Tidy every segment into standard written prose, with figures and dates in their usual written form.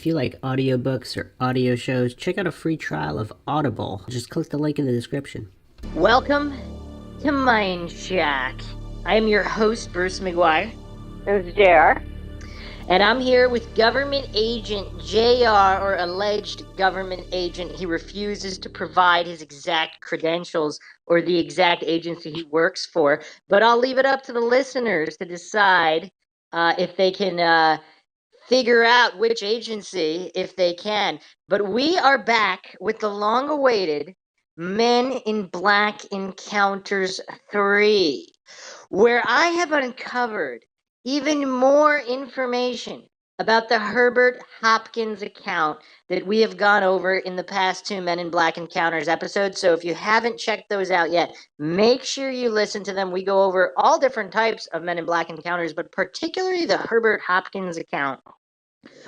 If you like audiobooks or audio shows, check out a free trial of Audible. Just click the link in the description. Welcome to Mindshock. I am your host, Bruce McGuire. This is JR. And I'm here with government agent JR, or alleged government agent. He refuses to provide his exact credentials or the exact agency he works for. But I'll leave it up to the listeners to decide if they can figure out which agency, if they can. But we are back with the long-awaited Men in Black Encounters 3, where I have uncovered even more information about the Herbert Hopkins account that we have gone over in the past two Men in Black Encounters episodes. So if you haven't checked those out yet, make sure you listen to them. We go over all different types of Men in Black Encounters, but particularly the Herbert Hopkins account,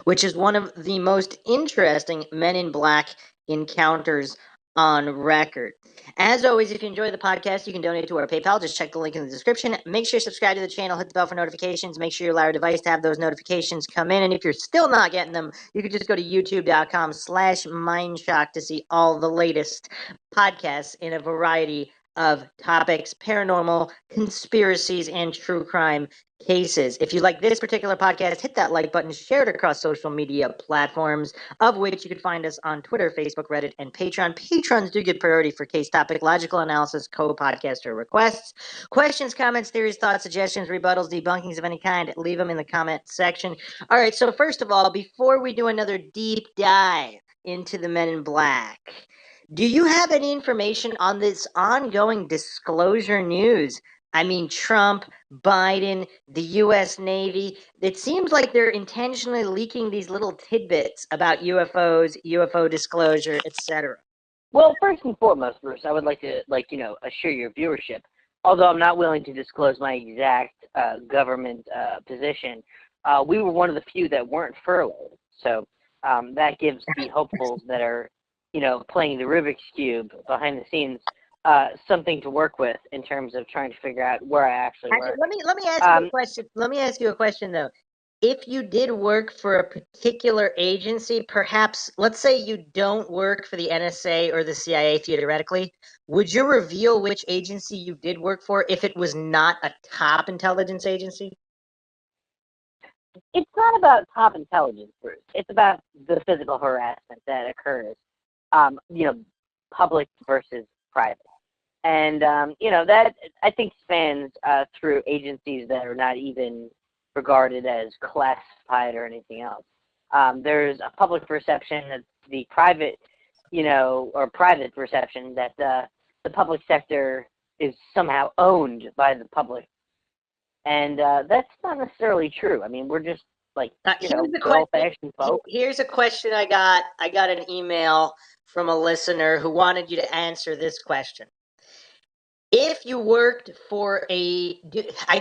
which is one of the most interesting Men in Black encounters on record. As always, if you enjoy the podcast, you can donate to our PayPal. Just check the link in the description. Make sure you subscribe to the channel, hit the bell for notifications. Make sure you allow your device to have those notifications come in. And if you're still not getting them, you can just go to youtube.com/Mindshock to see all the latest podcasts in a variety of topics: paranormal, conspiracies, and true crime cases. If you like this particular podcast, hit that like button, share it across social media platforms, of which you can find us on Twitter, Facebook, Reddit, and Patreon. Patrons do get priority for case topic, logical analysis, co-podcaster requests, questions, comments, theories, thoughts, suggestions, rebuttals, debunkings of any kind. Leave them in the comment section. All right, so first of all, before we do another deep dive into the Men in Black, do you have any information on this ongoing disclosure news? I mean, Trump, Biden, the U.S. Navy. It seems like they're intentionally leaking these little tidbits about UFOs, UFO disclosure, etc. Well, first and foremost, Bruce, I would like to, assure your viewership, although I'm not willing to disclose my exact government position, we were one of the few that weren't furloughed. So that gives the hopefuls that are, playing the Rubik's Cube behind the scenes something to work with in terms of trying to figure out where I actually work. Let me ask you a question. Let me ask you a question though. If you did work for a particular agency, perhaps let's say you don't work for the NSA or the CIA theoretically, would you reveal which agency you did work for if it was not a top intelligence agency? It's not about top intelligence, Bruce. It's about the physical harassment that occurs, public versus private. And, that I think spans through agencies that are not even regarded as classified or anything else. There's a public perception that the private, or private perception that the public sector is somehow owned by the public. And that's not necessarily true. I mean, we're just old-fashioned folk. Here's a question I got. I got an email from a listener who wanted you to answer this question. If you worked for I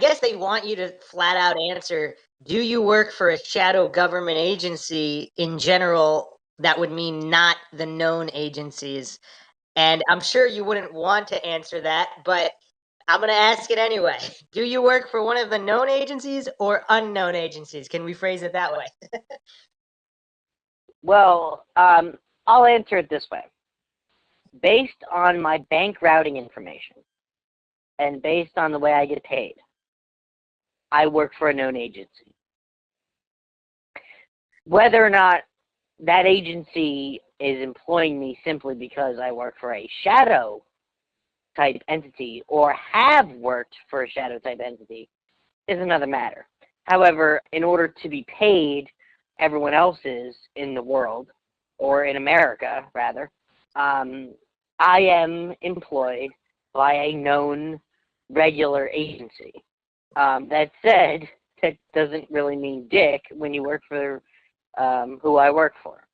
guess they want you to flat out answer, do you work for a shadow government agency in general? That would mean not the known agencies. And I'm sure you wouldn't want to answer that, but I'm going to ask it anyway. Do you work for one of the known agencies or unknown agencies? Can we phrase it that way? Well, I'll answer it this way. Based on my bank routing information, and based on the way I get paid, I work for a known agency. Whether or not that agency is employing me simply because I work for a shadow type entity or have worked for a shadow type entity is another matter. However, in order to be paid everyone else is in the world, or in America rather, I am employed by a known regular agency. That said, that doesn't really mean dick when you work for who I work for.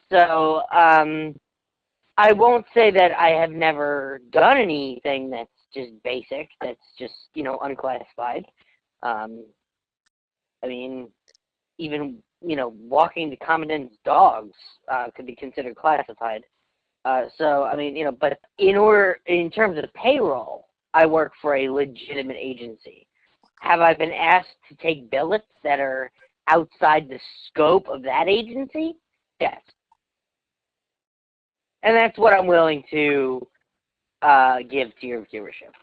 So I won't say that I have never done anything that's just basic, that's just, unclassified. I mean, even, walking the commandant's dogs could be considered classified. So, I mean, but in terms of payroll, I work for a legitimate agency. Have I been asked to take billets that are outside the scope of that agency? Yes. And that's what I'm willing to give to your viewership.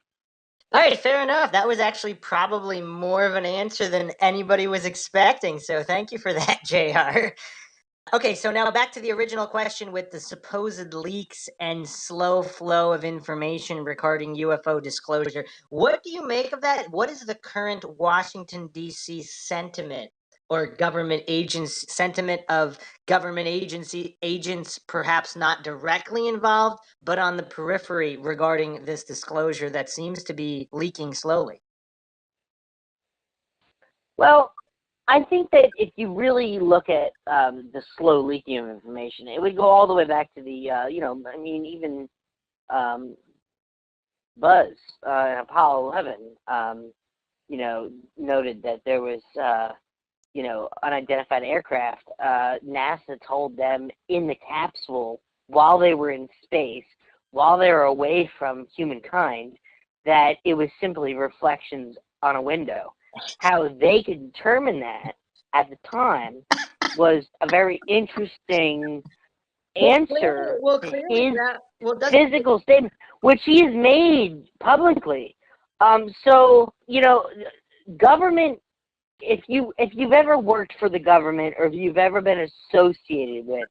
All right, fair enough. That was actually probably more of an answer than anybody was expecting. So thank you for that, JR. Okay, so now back to the original question with the supposed leaks and slow flow of information regarding UFO disclosure. What do you make of that? What is the current Washington, D.C. sentiment or government agents sentiment of government agency agents perhaps not directly involved, but on the periphery regarding this disclosure that seems to be leaking slowly? Well, I think that if you really look at the slow leaking of information, it would go all the way back to the, even Buzz in Apollo 11, noted that there was, unidentified aircraft. NASA told them in the capsule while they were in space, while they were away from humankind, that it was simply reflections on a window. How they could determine that at the time was a very interesting answer to his physical statement, which he has made publicly. Government, if you've ever worked for the government or if you've ever been associated with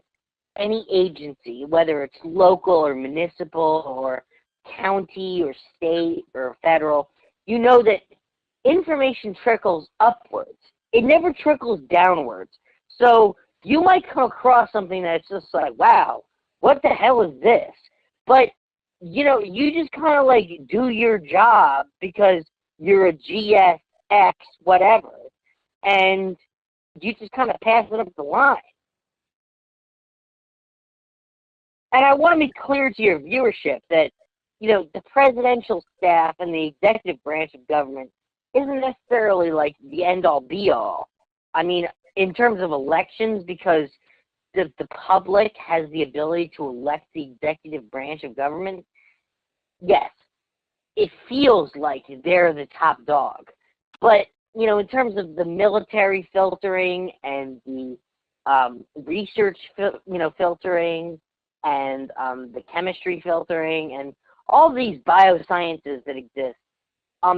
any agency, whether it's local or municipal or county or state or federal, you know that information trickles upwards. It never trickles downwards. So you might come across something that's just like, wow, what the hell is this? But, you just kind of like do your job because you're a GSX whatever, and you just kind of pass it up the line. And I want to be clear to your viewership that, the presidential staff and the executive branch of government isn't necessarily like the end-all be-all. I mean, in terms of elections, because the public has the ability to elect the executive branch of government, yes, it feels like they're the top dog. But, in terms of the military filtering and the research, filtering and the chemistry filtering and all these biosciences that exist,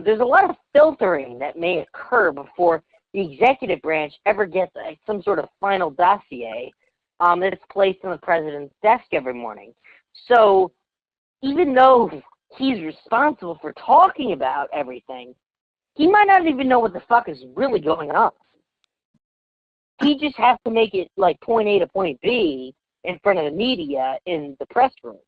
there's a lot of filtering that may occur before the executive branch ever gets some sort of final dossier that's placed on the president's desk every morning. So even though he's responsible for talking about everything, he might not even know what the fuck is really going on. He just has to make it like point A to point B in front of the media in the press room.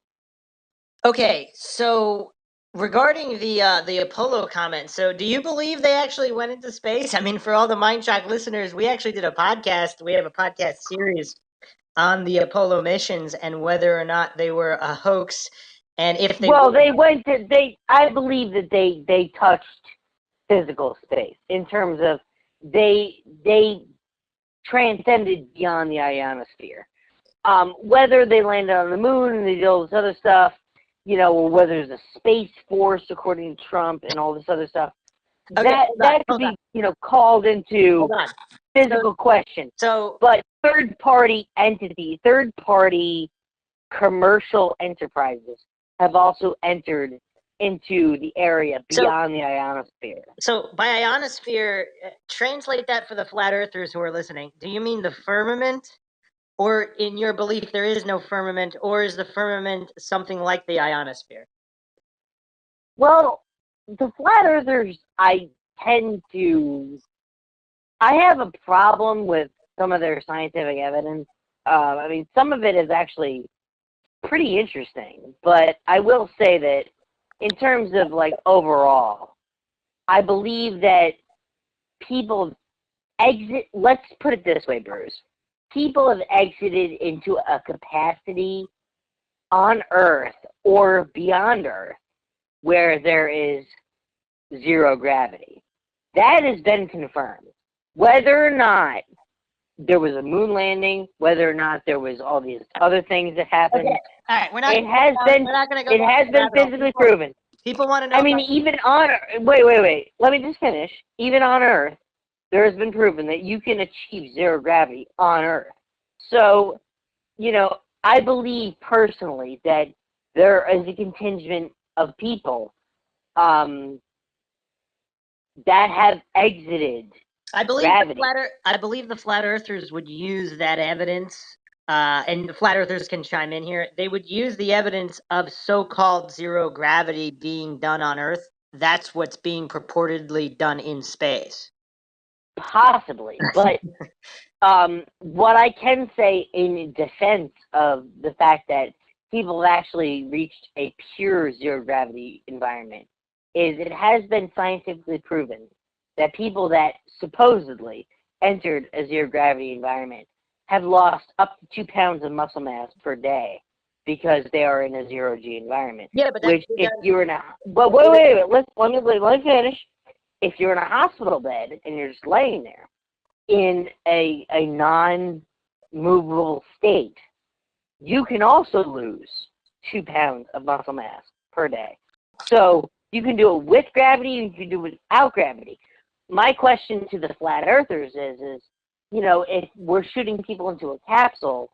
Okay, so regarding the Apollo comment, so do you believe they actually went into space? I mean, for all the Mindshock listeners, we actually did a podcast. We have a podcast series on the Apollo missions and whether or not they were a hoax, and if they I believe that they touched physical space in terms of they transcended beyond the ionosphere. Whether they landed on the moon and they did all this other stuff, or whether there's a space force according to Trump and all this other stuff, okay, that could be called into physical question. But third-party entities, third-party commercial enterprises have also entered into the area beyond the ionosphere. So by ionosphere, translate that for the flat earthers who are listening. Do you mean the firmament? Or in your belief, there is no firmament, or is the firmament something like the ionosphere? Well, the flat earthers, I have a problem with some of their scientific evidence. Some of it is actually pretty interesting, but I will say that in terms of like overall, I believe that let's put it this way, Bruce. People have exited into a capacity on Earth or beyond Earth where there is zero gravity. That has been confirmed. Whether or not there was a moon landing, whether or not there was all these other things that happened, okay. All right, it has been physically proven. People want to know. Even on wait. Let me just finish. Even on Earth, there has been proven that you can achieve zero gravity on Earth. So I believe personally that there is a contingent of people that have exited gravity. I believe the flat earthers would use that evidence, and the flat earthers can chime in here. They would use the evidence of so-called zero gravity being done on Earth. That's what's being purportedly done in space. Possibly, but what I can say in defense of the fact that people have actually reached a pure zero gravity environment is it has been scientifically proven that people that supposedly entered a zero gravity environment have lost up to 2 pounds of muscle mass per day because they are in a zero G environment. Yeah, but which if you're in a wait, let me finish. If you're in a hospital bed and you're just laying there in a non-movable state, you can also lose 2 pounds of muscle mass per day. So you can do it with gravity, you can do it without gravity. My question to the flat earthers is, if we're shooting people into a capsule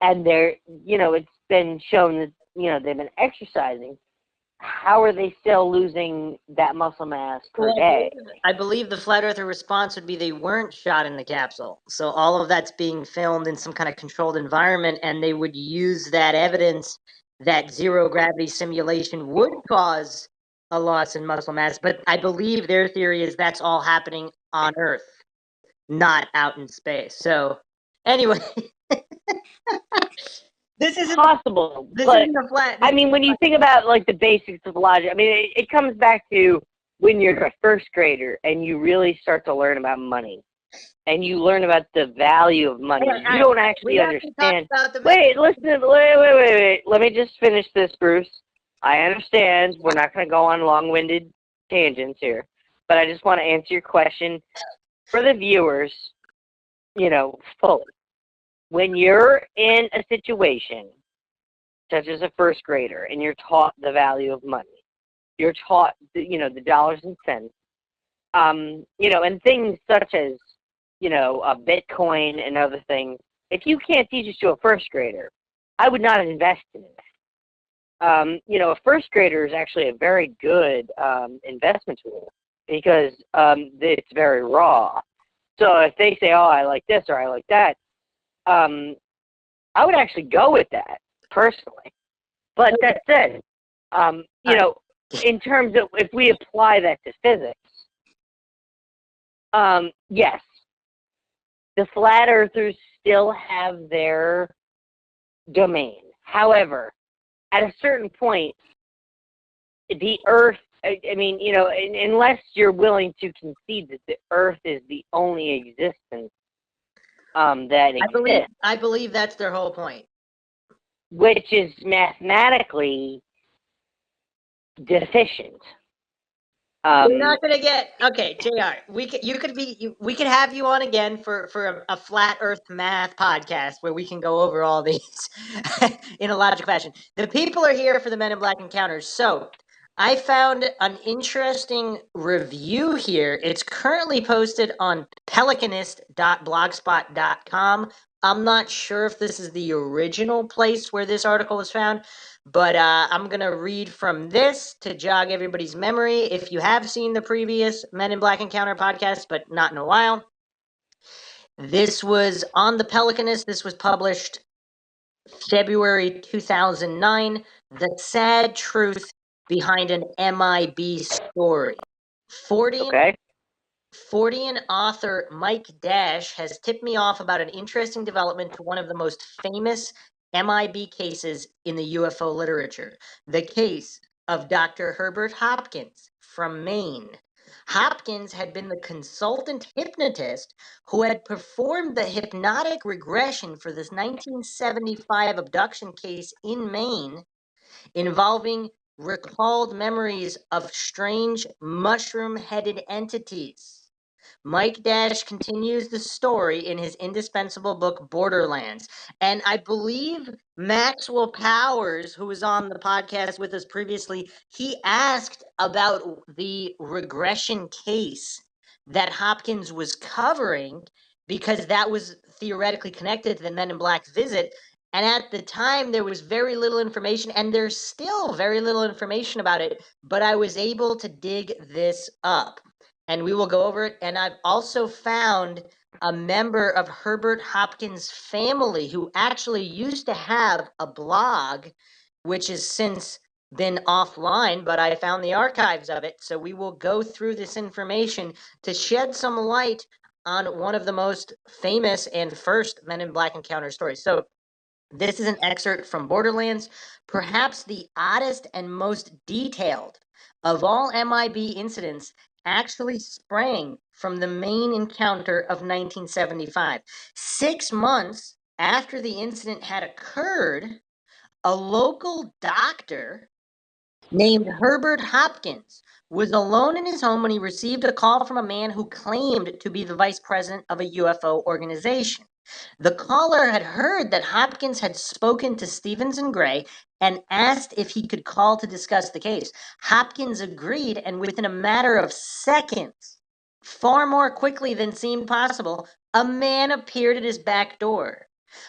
and they're, it's been shown that, they've been exercising, how are they still losing that muscle mass per day? I believe the flat earther response would be they weren't shot in the capsule. So all of that's being filmed in some kind of controlled environment, and they would use that evidence that zero gravity simulation would cause a loss in muscle mass. But I believe their theory is that's all happening on Earth, not out in space. So anyway, this isn't possible. This but isn't a flat. I mean, when you think about like the basics of logic, I mean, it comes back to when you're a first grader and you really start to learn about money, and you learn about the value of money. You don't actually understand. Wait, listen. Wait. Let me just finish this, Bruce. I understand we're not going to go on long-winded tangents here, but I just want to answer your question for the viewers, fully. When you're in a situation such as a first grader and you're taught the value of money, you're taught, the dollars and cents, and things such as, Bitcoin and other things, if you can't teach it to a first grader, I would not invest in it. A first grader is actually a very good investment tool because it's very raw. So if they say, oh, I like this or I like that, I would actually go with that personally. But that said, in terms of if we apply that to physics, yes, the flat earthers still have their domain. However, at a certain point, the Earth, unless you're willing to concede that the Earth is the only existence that exists. I believe that's their whole point. Which is mathematically deficient. We're not gonna get JR. We could have you on again for a flat Earth math podcast where we can go over all these in a logical fashion. The people are here for the Men in Black encounters. So I found an interesting review here. It's currently posted on pelicanist.blogspot.com. I'm not sure if this is the original place where this article was found, but I'm going to read from this to jog everybody's memory. If you have seen the previous Men in Black Encounter podcast, but not in a while, this was on the Pelicanist. This was published February 2009. The sad truth behind an MIB story. Fortean author Mike Dash has tipped me off about an interesting development to one of the most famous MIB cases in the UFO literature, the case of Dr. Herbert Hopkins from Maine. Hopkins had been the consultant hypnotist who had performed the hypnotic regression for this 1975 abduction case in Maine involving recalled memories of strange mushroom-headed entities. Mike Dash continues the story in his indispensable book, Borderlands. And I believe Maxwell Powers, who was on the podcast with us previously, he asked about the regression case that Hopkins was covering because that was theoretically connected to the Men in Black visit. And at the time, there was very little information, and there's still very little information about it, but I was able to dig this up, and we will go over it. And I've also found a member of Herbert Hopkins' family who actually used to have a blog, which has since been offline, but I found the archives of it. So we will go through this information to shed some light on one of the most famous and first Men in Black encounter stories. So this is an excerpt from Borderlands, perhaps the oddest and most detailed of all MIB incidents actually sprang from the main encounter of 1975. 6 months after the incident had occurred, a local doctor named Herbert Hopkins was alone in his home when he received a call from a man who claimed to be the vice president of a UFO organization. The caller had heard that Hopkins had spoken to Stevens and Gray and asked if he could call to discuss the case. Hopkins agreed, and within a matter of seconds, far more quickly than seemed possible, a man appeared at his back door.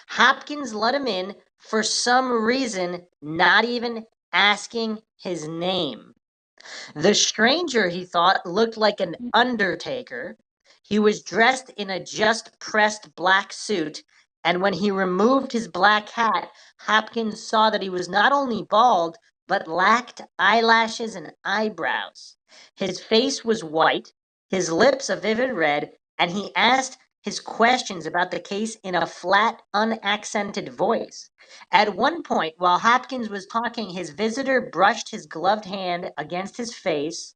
Hopkins let him in for some reason, not even asking his name. The stranger, he thought, looked like an undertaker. He was dressed in a just pressed black suit, and when he removed his black hat, Hopkins saw that he was not only bald, but lacked eyelashes and eyebrows. His face was white, his lips a vivid red, and he asked his questions about the case in a flat, unaccented voice. At one point, while Hopkins was talking, his visitor brushed his gloved hand against his face,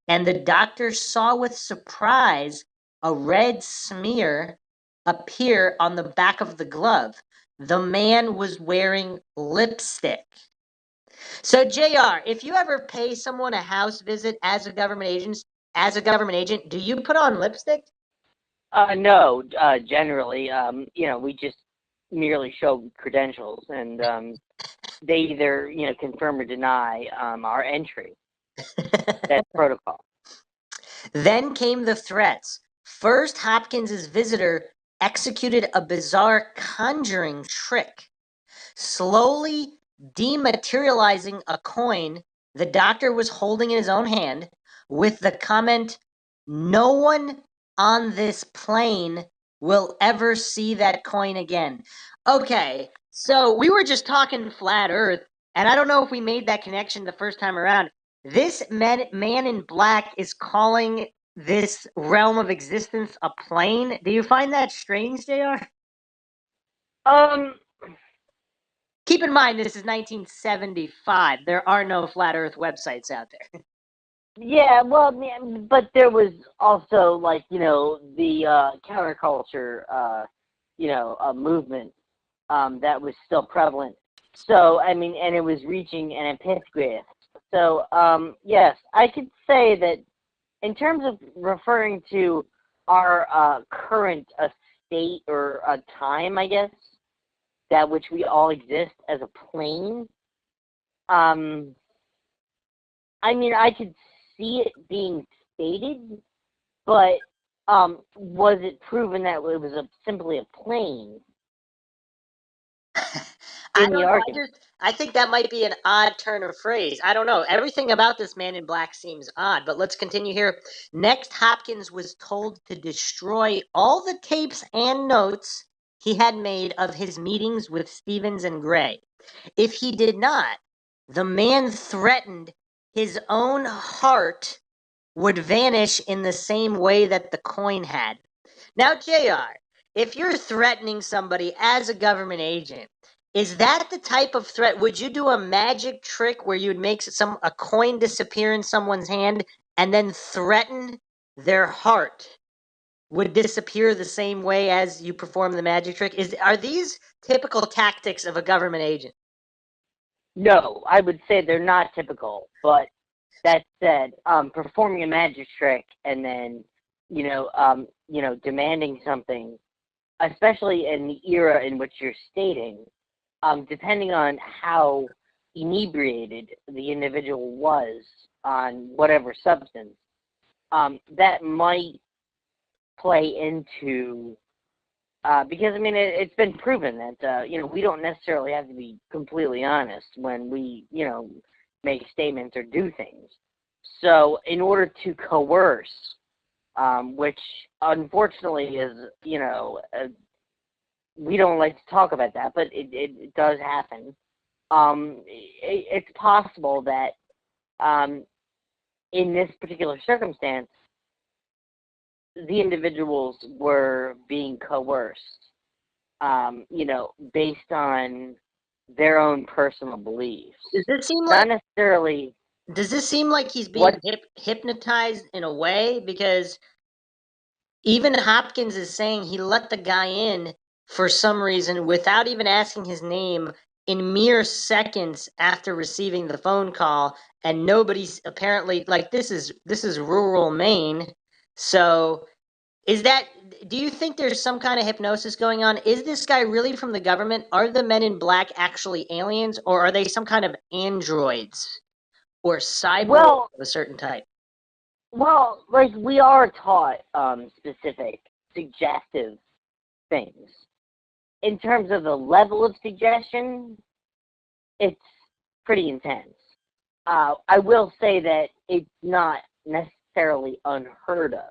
and the doctor saw with surprise a red smear appear on the back of the glove. The man was wearing lipstick. So, JR, if you ever pay someone a house visit as a government agent, do you put on lipstick? No, generally, we just merely show credentials, and they either, confirm or deny our entry. That's protocol. Then came the threats. First, Hopkins's visitor executed a bizarre conjuring trick. Slowly dematerializing a coin the doctor was holding in his own hand with the comment, "No one on this plane will ever see that coin again." Okay, so we were just talking flat Earth, and I don't know if we made that connection the first time around. This man in black is calling this realm of existence a plane. Do you find that strange, JR? Keep in mind, this is 1975. There are no flat Earth websites out there. Yeah, well, but there was also, the counterculture, movement that was still prevalent. So, and it was reaching an epiphany. So, yes, I could say that in terms of referring to our current state or time, I guess, that which we all exist as a plane, I could see it being stated, but was it proven that it was simply a plane? I don't know. I think that might be an odd turn of phrase. I don't know. Everything about this man in black seems odd, but let's continue here. Next, Hopkins was told to destroy all the tapes and notes he had made of his meetings with Stevens and Gray. If he did not, the man threatened his own heart would vanish in the same way that the coin had. Now, JR, if you're threatening somebody as a government agent, is that the type of threat? Would you do a magic trick where you'd make a coin disappear in someone's hand and then threaten their heart would disappear the same way as you perform the magic trick? Are these typical tactics of a government agent? No, I would say they're not typical. But that said, performing a magic trick and then, demanding something, especially in the era in which you're stating, depending on how inebriated the individual was on whatever substance, that might play into Because I mean, it's been proven that we don't necessarily have to be completely honest when we make statements or do things. So in order to coerce, which unfortunately is we don't like to talk about that, but it does happen. It's possible that in this particular circumstance, the individuals were being coerced, based on their own personal beliefs. Does this seem Not necessarily. Does this seem like he's being hypnotized in a way? Because even Hopkins is saying he let the guy in for some reason without even asking his name in mere seconds after receiving the phone call, and nobody's apparently like this is rural Maine, so. Do you think there's some kind of hypnosis going on? Is this guy really from the government? Are the men in black actually aliens, or are they some kind of androids or cyborgs of a certain type? Well, like we are taught specific suggestive things. In terms of the level of suggestion, it's pretty intense. I will say that it's not necessarily unheard of.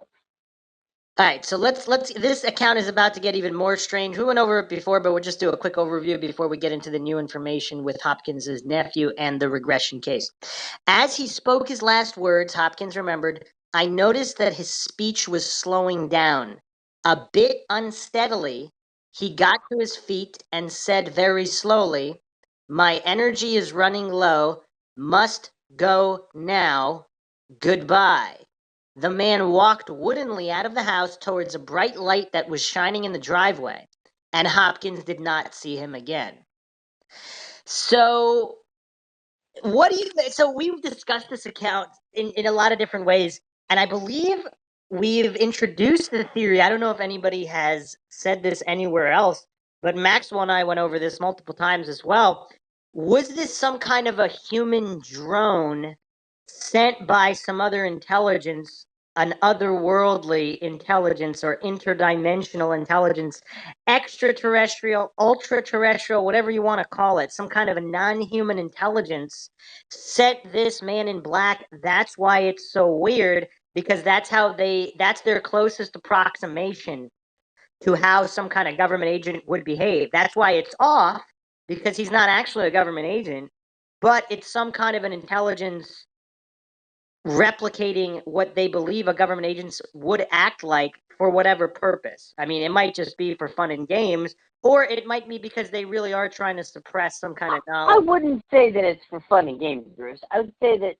All right, so let's. This account is about to get even more strange. We went over it before, but we'll just do a quick overview before we get into the new information with Hopkins's nephew and the regression case. As he spoke his last words, Hopkins remembered, I noticed that his speech was slowing down. A bit unsteadily, he got to his feet and said very slowly, my energy is running low, must go now, goodbye. The man walked woodenly out of the house towards a bright light that was shining in the driveway, and Hopkins did not see him again. So, so we've discussed this account in a lot of different ways, and I believe we've introduced the theory. I don't know if anybody has said this anywhere else, but Maxwell and I went over this multiple times as well. Was this some kind of a human drone sent by some other intelligence, an otherworldly intelligence or interdimensional intelligence, extraterrestrial, ultra-terrestrial, whatever you want to call it, some kind of a non-human intelligence sent this man in black? That's why it's so weird, because that's their closest approximation to how some kind of government agent would behave. That's why it's off, because he's not actually a government agent, but it's some kind of an intelligence replicating what they believe a government agent would act like for whatever purpose. I mean, it might just be for fun and games, or it might be because they really are trying to suppress some kind of knowledge. I wouldn't say that it's for fun and games, Bruce. I would say that,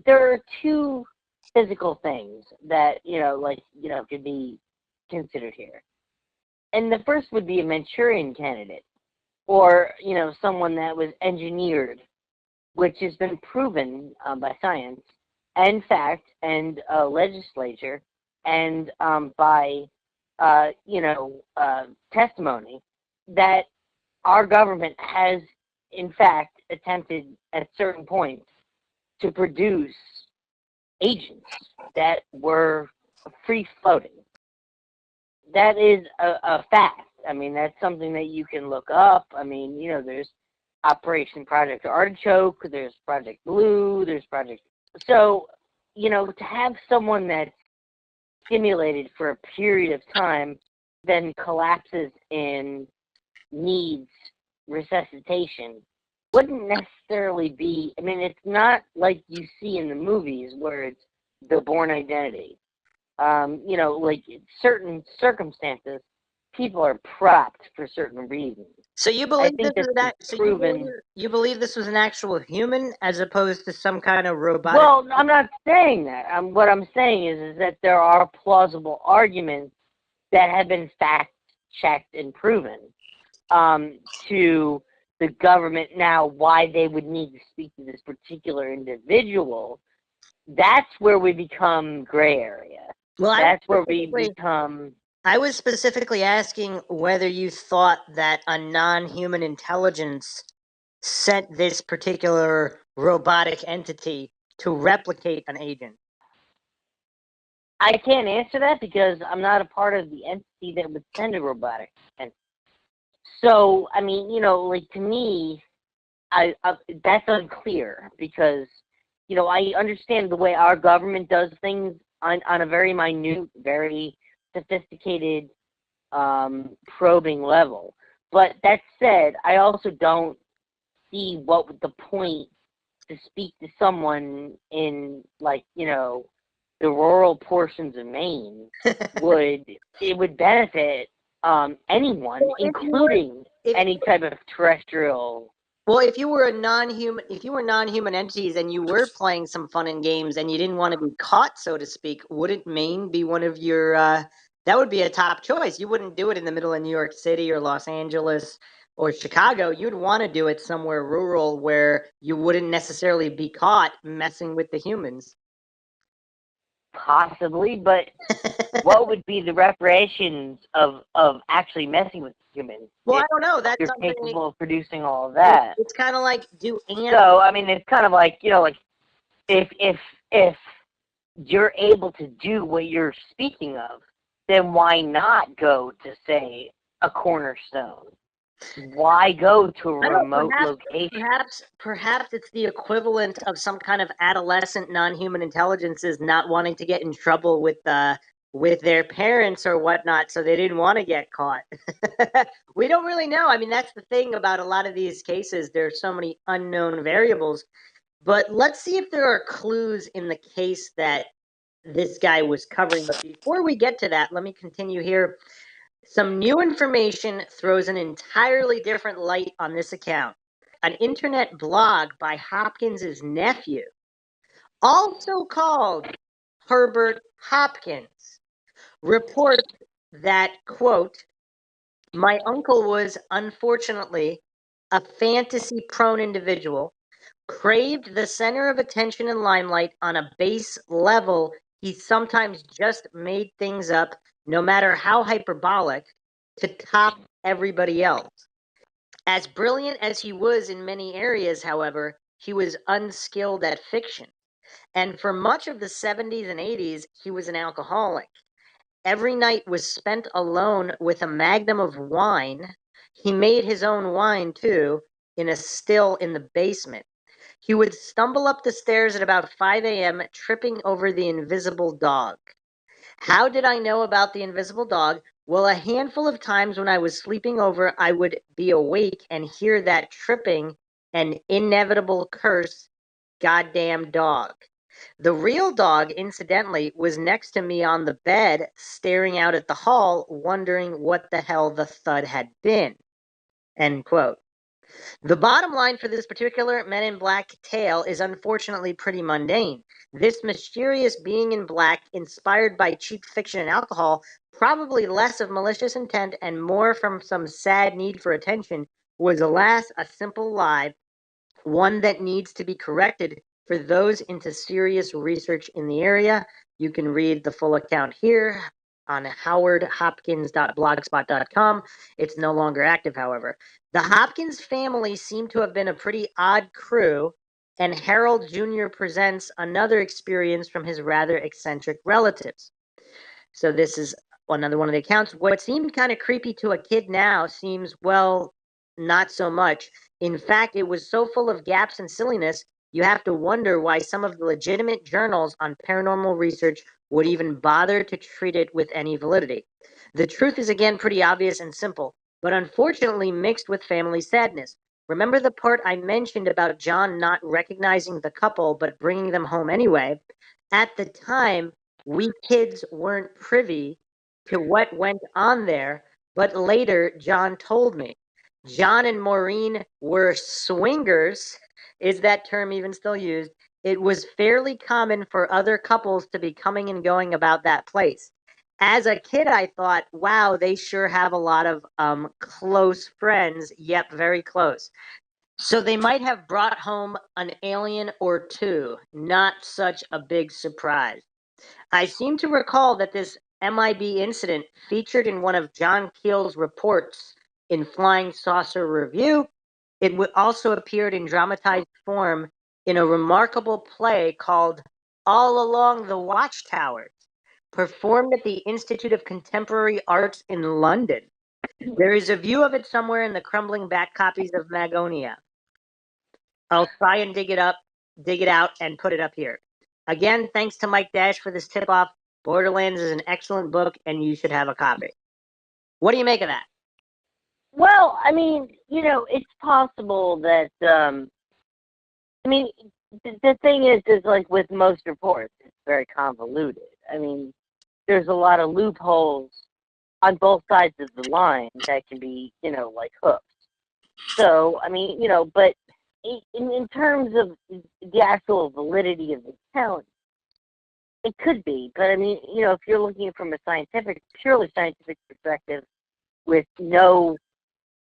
there are two physical things that, could be considered here. And the first would be a Manchurian candidate, or, someone that was engineered, which has been proven by science and fact and legislature and by, testimony that our government has, in fact, attempted at certain points to produce agents that were free-floating. That is a fact. I mean, that's something that you can look up. I mean, there's Operation Project Artichoke, there's Project Blue, there's Project... So, to have someone that's stimulated for a period of time, then collapses and needs resuscitation, wouldn't necessarily be... I mean, it's not like you see in the movies where it's the Bourne Identity. Like certain circumstances, people are propped for certain reasons. So you believe you believe this was an actual human as opposed to some kind of robotic? Well, I'm not saying that. What I'm saying is that there are plausible arguments that have been fact-checked and proven to the government. Now, why they would need to speak to this particular individual, that's where we become gray area. Well, that's where we become... I was specifically asking whether you thought that a non-human intelligence sent this particular robotic entity to replicate an agent. I can't answer that because I'm not a part of the entity that would send a robotic. And so, I mean, like, to me, I that's unclear because, I understand the way our government does things on a very minute, very sophisticated, probing level. But that said, I also don't see what the point to speak to someone in, like, the rural portions of Maine would benefit anyone, Well, including any type of terrestrial. Well, if you were non-human entities and you were playing some fun and games and you didn't want to be caught, so to speak, wouldn't Maine be one of your? That would be a top choice. You wouldn't do it in the middle of New York City or Los Angeles or Chicago. You'd want to do it somewhere rural where you wouldn't necessarily be caught messing with the humans. Possibly, but what would be the reparations of actually messing with humans? Well, I don't know. That's you're something. capable of producing all of that. It's kind of like ants. So, I mean, it's kind of like, like, if you're able to do what you're speaking of, then why not go to, say, a cornerstone? Why go to a remote location? Perhaps it's the equivalent of some kind of adolescent non-human intelligences not wanting to get in trouble with their parents or whatnot, so they didn't want to get caught. We don't really know. I mean, that's the thing about a lot of these cases. There's so many unknown variables. But let's see if there are clues in the case that this guy was covering. But before we get to that, let me continue here. Some new information throws an entirely different light on this account. An internet blog by Hopkins' nephew, also called Herbert Hopkins, reports that, quote, my uncle was unfortunately a fantasy-prone individual, craved the center of attention and limelight on a base level. He sometimes just made things up, no matter how hyperbolic, to top everybody else. As brilliant as he was in many areas, however, he was unskilled at fiction. And for much of the 70s and 80s, he was an alcoholic. Every night was spent alone with a magnum of wine. He made his own wine, too, in a still in the basement. He would stumble up the stairs at about 5 a.m., tripping over the invisible dog. How did I know about the invisible dog? Well, a handful of times when I was sleeping over, I would be awake and hear that tripping and inevitable curse, goddamn dog. The real dog, incidentally, was next to me on the bed, staring out at the hall, wondering what the hell the thud had been. End quote. The bottom line for this particular Men in Black tale is unfortunately pretty mundane. This mysterious being in black, inspired by cheap fiction and alcohol, probably less of malicious intent and more from some sad need for attention, was alas a simple lie, one that needs to be corrected for those into serious research in the area. You can read the full account here on howardhopkins.blogspot.com. It's no longer active, however. The Hopkins family seemed to have been a pretty odd crew, and Harold Jr. presents another experience from his rather eccentric relatives. So this is another one of the accounts. What seemed kind of creepy to a kid now seems, well, not so much. In fact, it was so full of gaps and silliness, you have to wonder why some of the legitimate journals on paranormal research would even bother to treat it with any validity. The truth is, again, pretty obvious and simple, but unfortunately mixed with family sadness. Remember the part I mentioned about John not recognizing the couple but bringing them home anyway? At the time, we kids weren't privy to what went on there, but later John told me. John and Maureen were swingers. Is that term even still used? It was fairly common for other couples to be coming and going about that place. As a kid, I thought, wow, they sure have a lot of close friends. Yep, very close. So they might have brought home an alien or two. Not such a big surprise. I seem to recall that this MIB incident featured in one of John Keel's reports in Flying Saucer Review. It also appeared in dramatized form in a remarkable play called All Along the Watchtowers. performed at the Institute of Contemporary Arts in London. There is a view of it somewhere in the crumbling back copies of Magonia. I'll try and dig it out, and put it up here. Again, thanks to Mike Dash for this tip-off. Borderlands is an excellent book, and you should have a copy. What do you make of that? Well, I mean, it's possible that, I mean, the thing is like with most reports, it's very convoluted. I mean, there's a lot of loopholes on both sides of the line that can be, like hooks. So, I mean, but in terms of the actual validity of the account, it could be. But I mean, if you're looking from a purely scientific perspective with no,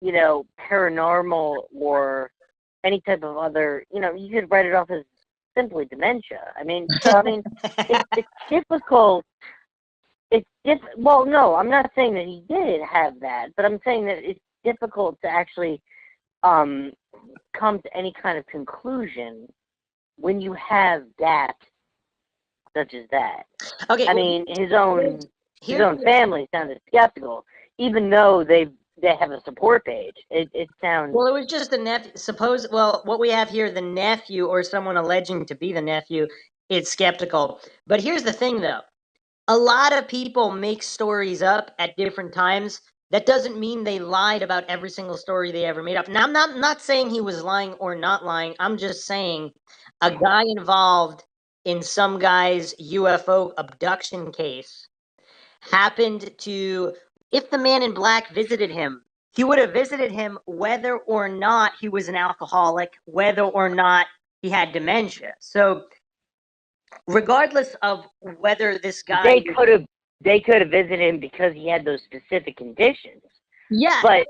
paranormal or any type of other, you could write it off as simply dementia. I mean, it's difficult. Well, no, I'm not saying that he did have that, but I'm saying that it's difficult to actually come to any kind of conclusion when you have gaps such as that. Okay. I mean, his own family sounded skeptical, even though they have a support page. It sounds... Well, it was just the nephew. What we have here, the nephew or someone alleging to be the nephew, is skeptical. But here's the thing, though. A lot of people make stories up at different times. That doesn't mean they lied about every single story they ever made up. Now, I'm not saying he was lying or not lying. I'm just saying a guy involved in some guy's UFO abduction case happened to, if the man in black visited him, he would have visited him whether or not he was an alcoholic, whether or not he had dementia. So regardless of whether this guy... They could have visited him because he had those specific conditions. Yeah, but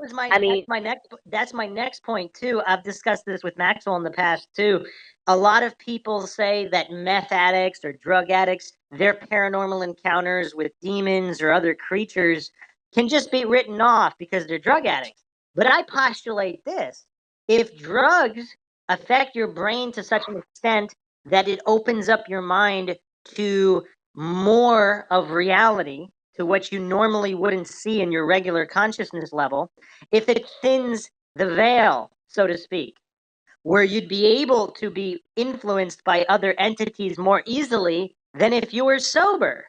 that's my next point too. I've discussed this with Maxwell in the past too. A lot of people say that meth addicts or drug addicts, their paranormal encounters with demons or other creatures can just be written off because they're drug addicts. But I postulate this. If drugs affect your brain to such an extent that it opens up your mind to more of reality, to what you normally wouldn't see in your regular consciousness level, if it thins the veil, so to speak, where you'd be able to be influenced by other entities more easily than if you were sober.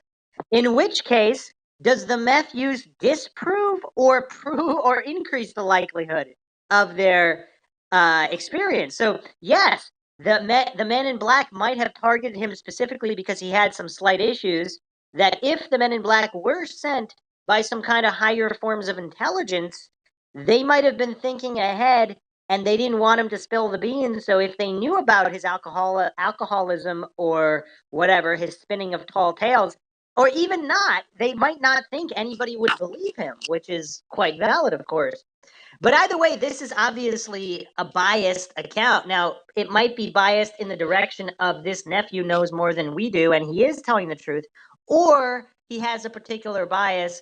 In which case, does the meth use disprove or prove or increase the likelihood of their experience? So yes, the men in black might have targeted him specifically because he had some slight issues, that if the men in black were sent by some kind of higher forms of intelligence, they might have been thinking ahead and they didn't want him to spill the beans. So if they knew about his alcoholism or whatever, his spinning of tall tales, or even not, they might not think anybody would believe him, which is quite valid, of course. But either way, this is obviously a biased account. Now, it might be biased in the direction of this nephew knows more than we do, and he is telling the truth, or he has a particular bias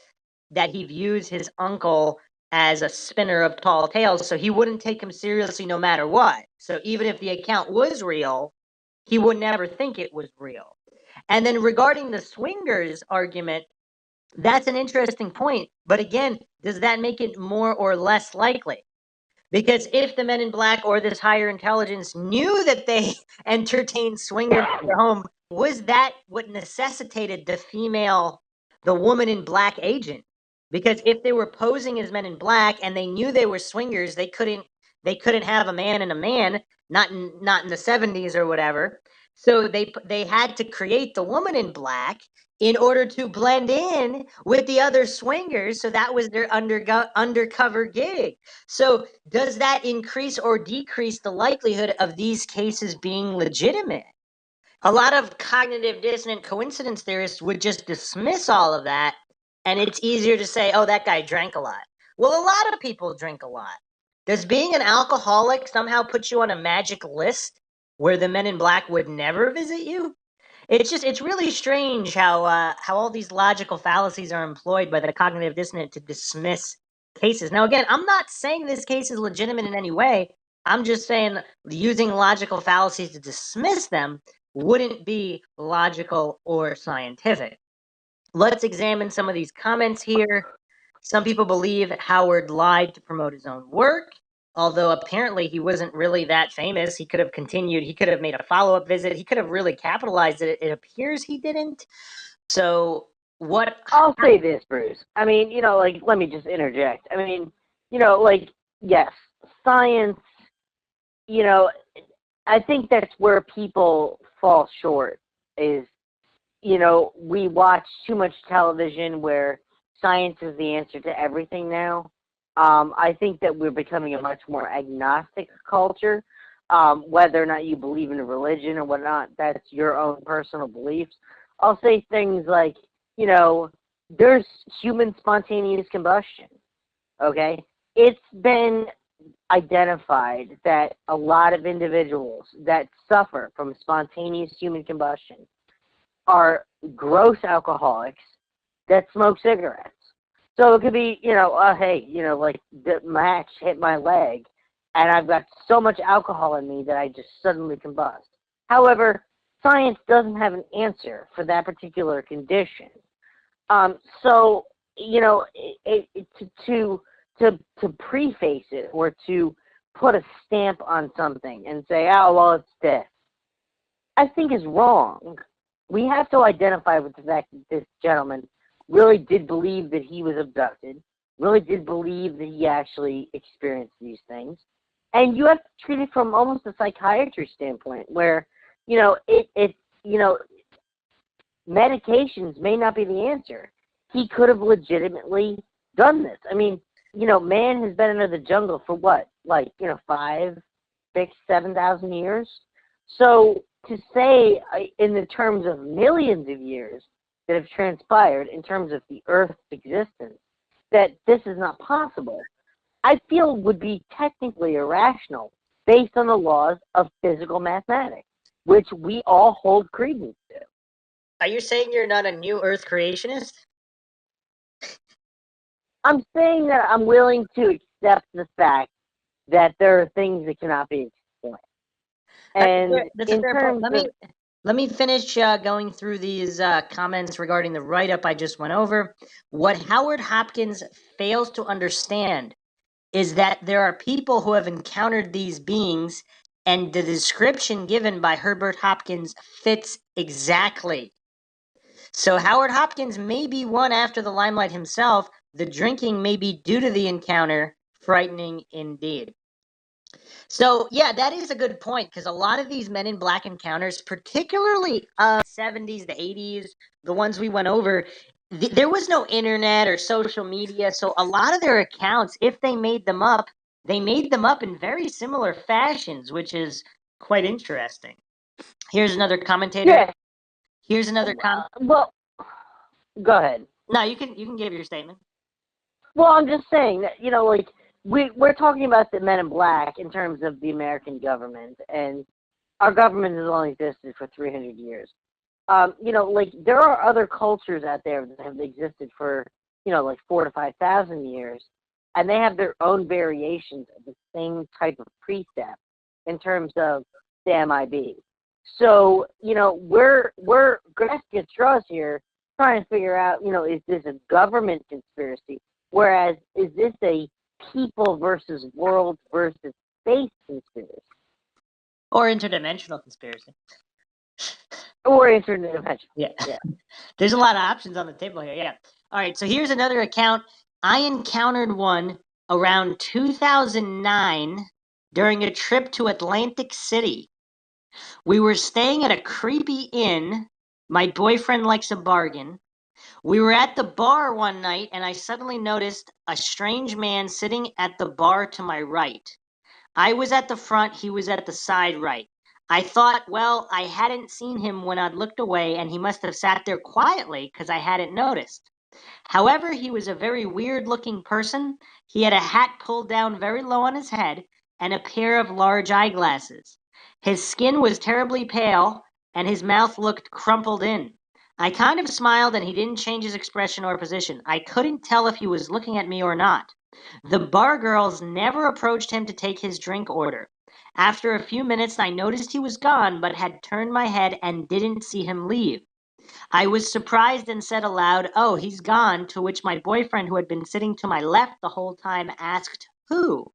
that he views his uncle as a spinner of tall tales, so he wouldn't take him seriously no matter what. So even if the account was real, he would never think it was real. And then regarding the swingers argument, that's an interesting point. But again, does that make it more or less likely? Because if the men in black or this higher intelligence knew that they entertained swingers in their home, was that what necessitated the woman in black agent? Because if they were posing as men in black and they knew they were swingers, they couldn't have a man and a man, not in the 70s or whatever. So they had to create the woman in black in order to blend in with the other swingers. So that was their undercover gig. So does that increase or decrease the likelihood of these cases being legitimate? A lot of cognitive dissonant coincidence theorists would just dismiss all of that, and it's easier to say, oh, that guy drank a lot. Well, a lot of people drink a lot. Does being an alcoholic somehow put you on a magic list where the men in black would never visit you? It's really strange how all these logical fallacies are employed by the cognitive dissonant to dismiss cases. Now, again, I'm not saying this case is legitimate in any way. I'm just saying using logical fallacies to dismiss them wouldn't be logical or scientific. Let's examine some of these comments here. Some people believe Howard lied to promote his own work, although apparently he wasn't really that famous. He could have continued. He could have made a follow-up visit. He could have really capitalized it. It appears he didn't. So what? I'll say this, Bruce. I mean, like, let me just interject. I mean, like, yes, science, I think that's where people fall short is, we watch too much television where science is the answer to everything now. I think that we're becoming a much more agnostic culture. Whether or not you believe in a religion or whatnot, that's your own personal beliefs. I'll say things like, there's human spontaneous combustion, okay? It's been identified that a lot of individuals that suffer from spontaneous human combustion are gross alcoholics that smoke cigarettes. So it could be, hey, like the match hit my leg and I've got so much alcohol in me that I just suddenly combust. However, science doesn't have an answer for that particular condition. So, to preface it or to put a stamp on something and say, oh, well, it's this, I think is wrong. We have to identify with the fact that this gentleman really did believe that he was abducted, really did believe that he actually experienced these things. And you have to treat it from almost a psychiatry standpoint where, medications may not be the answer. He could have legitimately done this. I mean, man has been in the jungle for what? 5, 6, 7,000 years? So to say in the terms of millions of years that have transpired in terms of the Earth's existence, that this is not possible, I feel would be technically irrational based on the laws of physical mathematics, which we all hold credence to. Are you saying you're not a new Earth creationist? I'm saying that I'm willing to accept the fact that there are things that cannot be explained. And that's a fair point. Let me finish going through these comments regarding the write-up I just went over. What Howard Hopkins fails to understand is that there are people who have encountered these beings, and the description given by Herbert Hopkins fits exactly. So Howard Hopkins may be one after the limelight himself. The drinking may be due to the encounter. Frightening indeed. So, yeah, that is a good point, because a lot of these Men in Black encounters, particularly 70s, the 80s, the ones we went over, there was no internet or social media, so a lot of their accounts, if they made them up in very similar fashions, which is quite interesting. Here's another commentator. Yeah. Here's another comment. Well, go ahead. No, you can give your statement. Well, I'm just saying that, we're talking about the Men in Black in terms of the American government, and our government has only existed for 300 years. There are other cultures out there that have existed for, 4,000 to 5,000 years, and they have their own variations of the same type of precept in terms of the MIB. So, we're grasping at straws here, trying to figure out, is this a government conspiracy? Whereas, is this a people versus world versus space conspiracy? Or interdimensional conspiracy. Or interdimensional. Yeah. There's a lot of options on the table here, yeah. All right, so here's another account. I encountered one around 2009 during a trip to Atlantic City. We were staying at a creepy inn. My boyfriend likes a bargain. We were at the bar one night, and I suddenly noticed a strange man sitting at the bar to my right. I was at the front, he was at the side right. I thought, well, I hadn't seen him when I'd looked away, and he must have sat there quietly because I hadn't noticed. However, he was a very weird-looking person. He had a hat pulled down very low on his head and a pair of large eyeglasses. His skin was terribly pale, and his mouth looked crumpled in. I kind of smiled, and he didn't change his expression or position. I couldn't tell if he was looking at me or not. The bar girls never approached him to take his drink order. After a few minutes, I noticed he was gone, but had turned my head and didn't see him leave. I was surprised and said aloud, "Oh, he's gone," to which my boyfriend, who had been sitting to my left the whole time, asked, "Who?"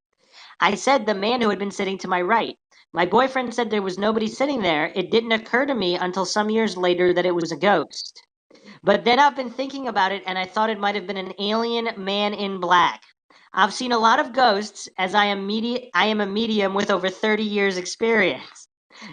I said, "The man who had been sitting to my right." My boyfriend said there was nobody sitting there. It didn't occur to me until some years later that it was a ghost. But then I've been thinking about it, and I thought it might have been an alien man in black. I've seen a lot of ghosts, as I am a medium with over 30 years experience,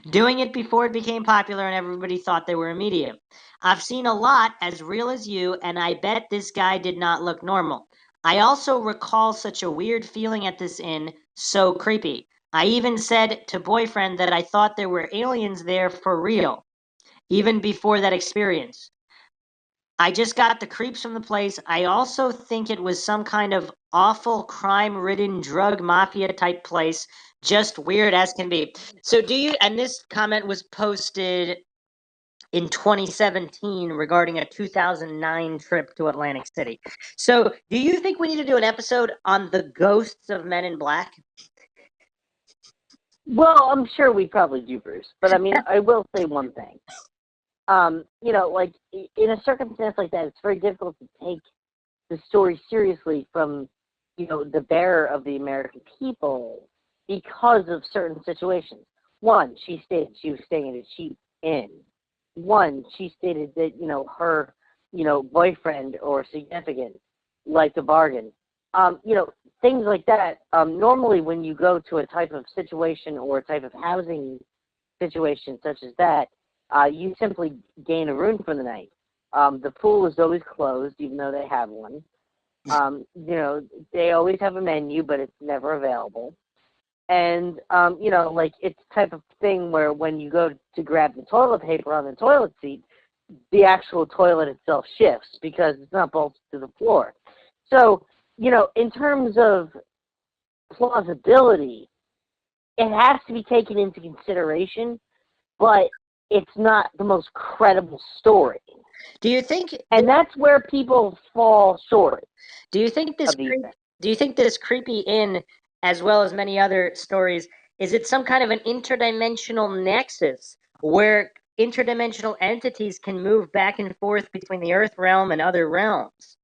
doing it before it became popular and everybody thought they were a medium. I've seen a lot as real as you, and I bet this guy did not look normal. I also recall such a weird feeling at this inn, so creepy. I even said to boyfriend that I thought there were aliens there for real, even before that experience. I just got the creeps from the place. I also think it was some kind of awful crime-ridden drug mafia type place, just weird as can be. So do you, and this comment was posted in 2017 regarding a 2009 trip to Atlantic City. So do you think we need to do an episode on the ghosts of Men in Black? Well, I'm sure we probably do, Bruce. But I mean, I will say one thing. You know, like in a circumstance like that, it's very difficult to take the story seriously from, you know, the bearer of the American people because of certain situations. One, she stated she was staying at a cheap inn. One, she stated that, you know, her, you know, boyfriend or significant liked a bargain. You know, things like that. Normally, when you go to a type of situation or a type of housing situation such as that, you simply gain a room for the night. The pool is always closed, even though they have one. You know, they always have a menu, but it's never available. And, you know, like it's the type of thing where when you go to grab the toilet paper on the toilet seat, the actual toilet itself shifts because it's not bolted to the floor. So, you know, in terms of plausibility, it has to be taken into consideration, but it's not the most credible story. Do you think And that's where people fall short do you think this of these things. do you think this creepy inn, as well as many other stories, is it some kind of an interdimensional nexus where interdimensional entities can move back and forth between the Earth realm and other realms?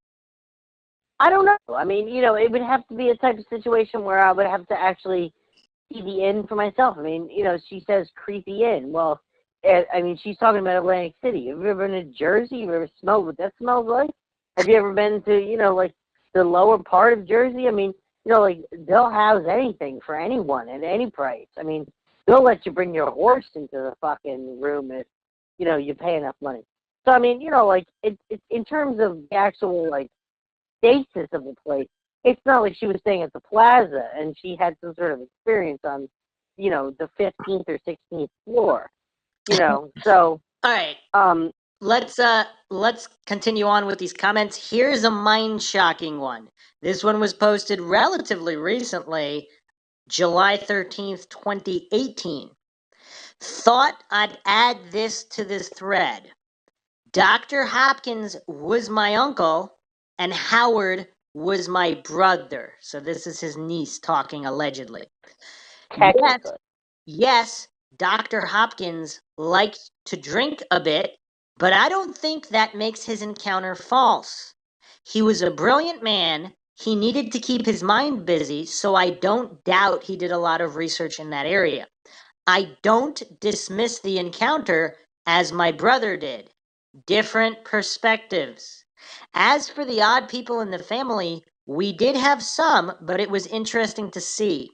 I don't know. I mean, you know, it would have to be a type of situation where I would have to actually see the inn for myself. I mean, you know, she says creepy inn. Well, I mean, she's talking about Atlantic City. Have you ever been to Jersey? Have you ever smelled what that smells like? Have you ever been to, you know, like the lower part of Jersey? I mean, you know, like they'll house anything for anyone at any price. I mean, they'll let you bring your horse into the fucking room if, you know, you pay enough money. So, I mean, you know, like it in terms of the actual, like, stasis of the place, it's not like she was staying at the plaza and she had some sort of experience on, you know, the 15th or 16th floor. You know, so All right, let's continue on with these comments. Here's a mind-shocking one. This one was posted relatively recently, July 13th, 2018. Thought I'd add this to this thread. Dr. Hopkins was my uncle, and Howard was my brother. So this is his niece talking allegedly. Yes, technically, yes, Dr. Hopkins liked to drink a bit, but I don't think that makes his encounter false. He was a brilliant man. He needed to keep his mind busy, so I don't doubt he did a lot of research in that area. I don't dismiss the encounter as my brother did. Different perspectives. As for the odd people in the family, we did have some, but it was interesting to see.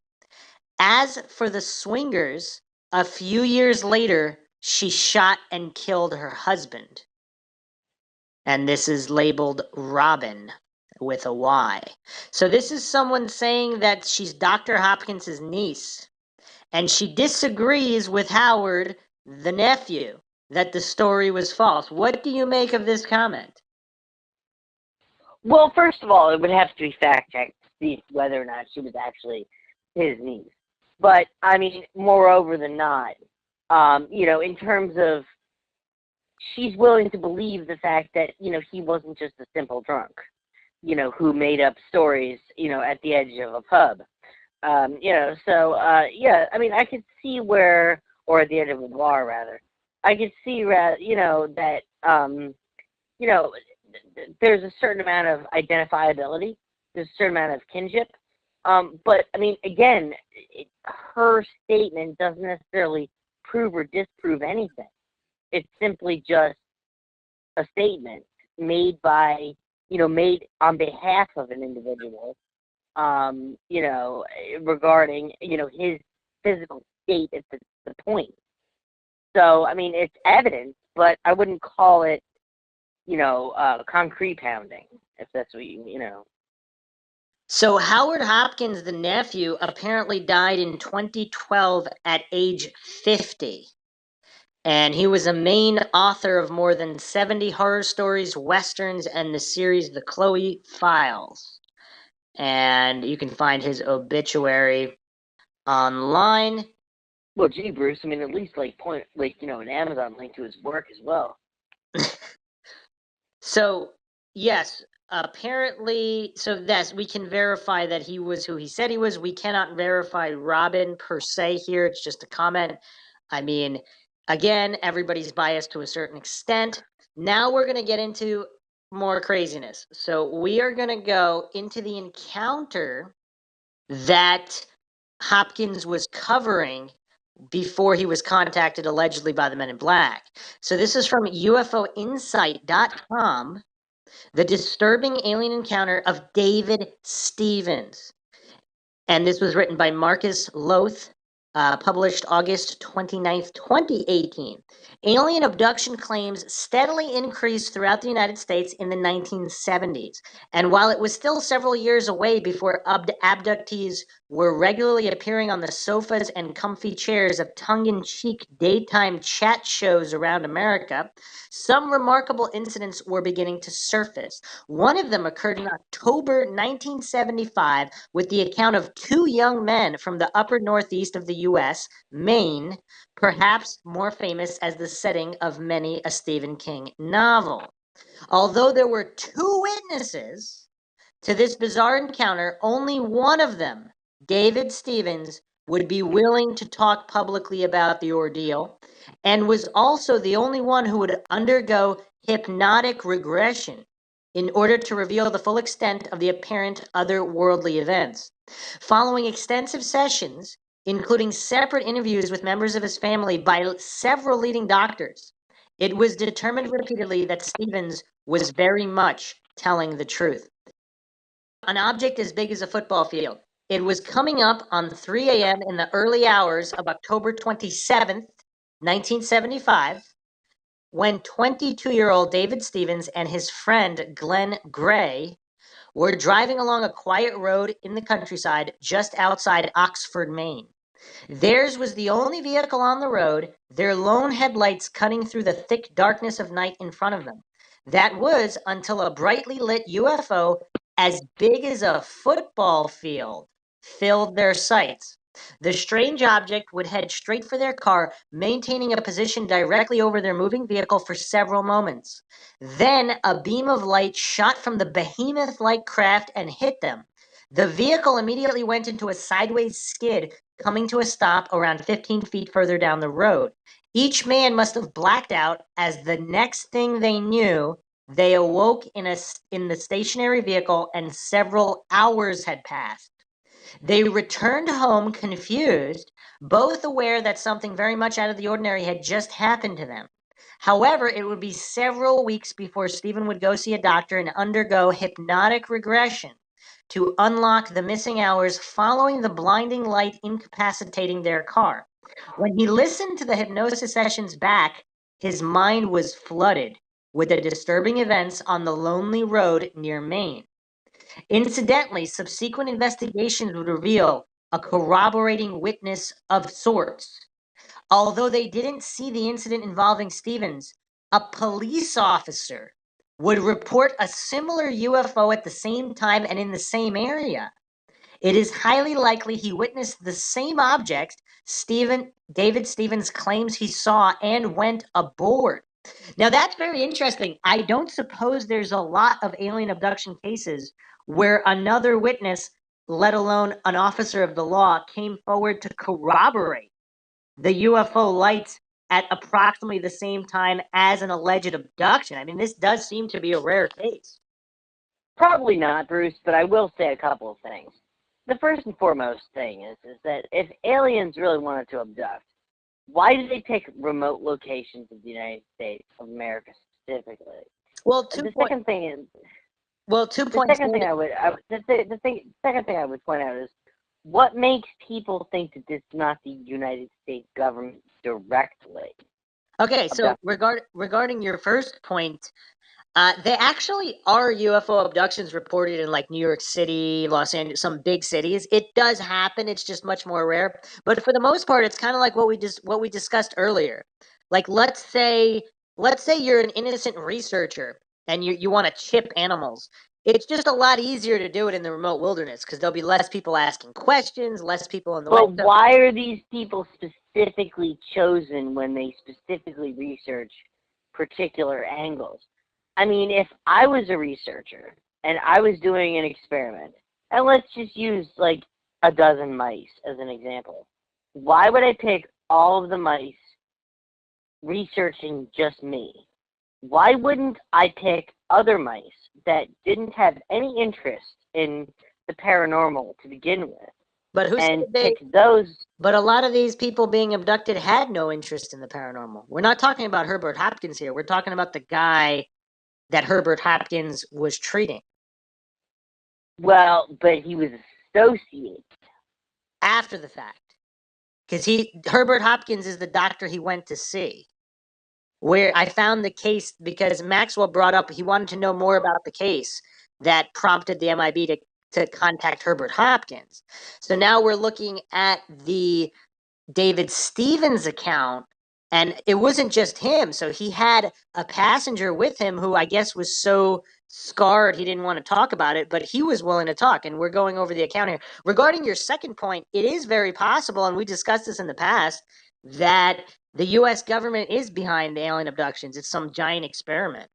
As for the swingers, a few years later, she shot and killed her husband. And this is labeled Robin with a Y. So this is someone saying that she's Dr. Hopkins' niece. And she disagrees with Howard, the nephew, that the story was false. What do you make of this comment? well, first of all, it would have to be fact checked to see whether or not she was actually his niece. But I mean, moreover than not, you know, in terms of she's willing to believe the fact that, you know, he wasn't just a simple drunk, you know, who made up stories, you know, at the edge of a pub. You know, so yeah, I mean, I could see where, or at the end of a bar rather, I could see, you know, that you know, there's a certain amount of identifiability. There's a certain amount of kinship. But I mean, again, her statement doesn't necessarily prove or disprove anything. It's simply just a statement made by, made on behalf of an individual, regarding, his physical state at the point. So, I mean, it's evidence, but I wouldn't call it, concrete pounding, if that's what you know. So Howard Hopkins, the nephew, apparently died in 2012 at age 50. And he was a main author of more than 70 horror stories, westerns, and the series The Chloe Files. And you can find his obituary online. Well, gee, Bruce, I mean, at least an Amazon link to his work as well. So, yes, apparently, we can verify that he was who he said he was. We cannot verify Robin per se here. It's just a comment. I mean, again, everybody's biased to a certain extent. Now we're going to get into more craziness. So we are going to go into the encounter that Hopkins was covering before he was contacted allegedly by the Men in Black. So this is from UFOinsight.com, the disturbing alien encounter of David Stevens. And this was written by Marcus Loth, published August 29th, 2018. Alien abduction claims steadily increased throughout the United States in the 1970s. And while it was still several years away before abductees were regularly appearing on the sofas and comfy chairs of tongue-in-cheek daytime chat shows around America, some remarkable incidents were beginning to surface. One of them occurred in October 1975 with the account of two young men from the upper northeast of the U.S., Maine, perhaps more famous as the setting of many a Stephen King novel. Although there were two witnesses to this bizarre encounter, only one of them, David Stevens, would be willing to talk publicly about the ordeal, and was also the only one who would undergo hypnotic regression in order to reveal the full extent of the apparent otherworldly events. Following extensive sessions, including separate interviews with members of his family by several leading doctors, it was determined repeatedly that Stevens was very much telling the truth. An object as big as a football field. It was coming up on 3 a.m. in the early hours of October 27th, 1975, when 22-year-old David Stevens and his friend Glenn Gray were driving along a quiet road in the countryside just outside Oxford, Maine. Theirs was the only vehicle on the road, their lone headlights cutting through the thick darkness of night in front of them. That was until a brightly lit UFO as big as a football field filled their sights. The strange object would head straight for their car, maintaining a position directly over their moving vehicle for several moments. Then a beam of light shot from the behemoth-like craft and hit them. The vehicle immediately went into a sideways skid, coming to a stop around 15 feet further down the road. Each man must have blacked out, as the next thing they knew, they awoke in the stationary vehicle and several hours had passed. They returned home confused, both aware that something very much out of the ordinary had just happened to them. However, it would be several weeks before Stephen would go see a doctor and undergo hypnotic regression to unlock the missing hours following the blinding light incapacitating their car. When he listened to the hypnosis sessions back, his mind was flooded with the disturbing events on the lonely road near Maine. Incidentally, subsequent investigations would reveal a corroborating witness of sorts. Although they didn't see the incident involving Stevens, a police officer would report a similar UFO at the same time and in the same area. It is highly likely he witnessed the same object David Stevens claims he saw and went aboard. Now that's very interesting. I don't suppose there's a lot of alien abduction cases where another witness, let alone an officer of the law, came forward to corroborate the UFO lights at approximately the same time as an alleged abduction. I mean, this does seem to be a rare case. Probably not, Bruce, but I will say a couple of things. The first and foremost thing is that if aliens really wanted to abduct, why did they pick remote locations of the United States of America specifically? Well, The second thing is, two the points. second thing second thing I would point out is, what makes people think that this is not the United States government directly? Okay, so regarding your first point, there actually are UFO abductions reported in like New York City, Los Angeles, some big cities. It does happen. It's just much more rare. But for the most part, it's kind of like what we discussed earlier. Like let's say you're an innocent researcher and you want to chip animals. It's just a lot easier to do it in the remote wilderness because there'll be less people asking questions, less people in the way. But why are these people specifically chosen when they specifically research particular angles? I mean, if I was a researcher and I was doing an experiment, and let's just use like a dozen mice as an example, why would I pick all of the mice researching just me? Why wouldn't I pick other mice that didn't have any interest in the paranormal to begin with? But pick those? But a lot of these people being abducted had no interest in the paranormal. We're not talking about Herbert Hopkins here. We're talking about the guy that Herbert Hopkins was treating. Well, but he was associated after the fact, because Herbert Hopkins is the doctor he went to see. Where I found the case because Maxwell brought up he wanted to know more about the case that prompted the MIB to contact Herbert Hopkins. So now we're looking at the David Stevens account, and it wasn't just him. So he had a passenger with him who I guess was so scarred he didn't want to talk about it, but he was willing to talk, and we're going over the account here. Regarding your second point, it is very possible, and we discussed this in the past, that the U.S. government is behind the alien abductions. It's some giant experiment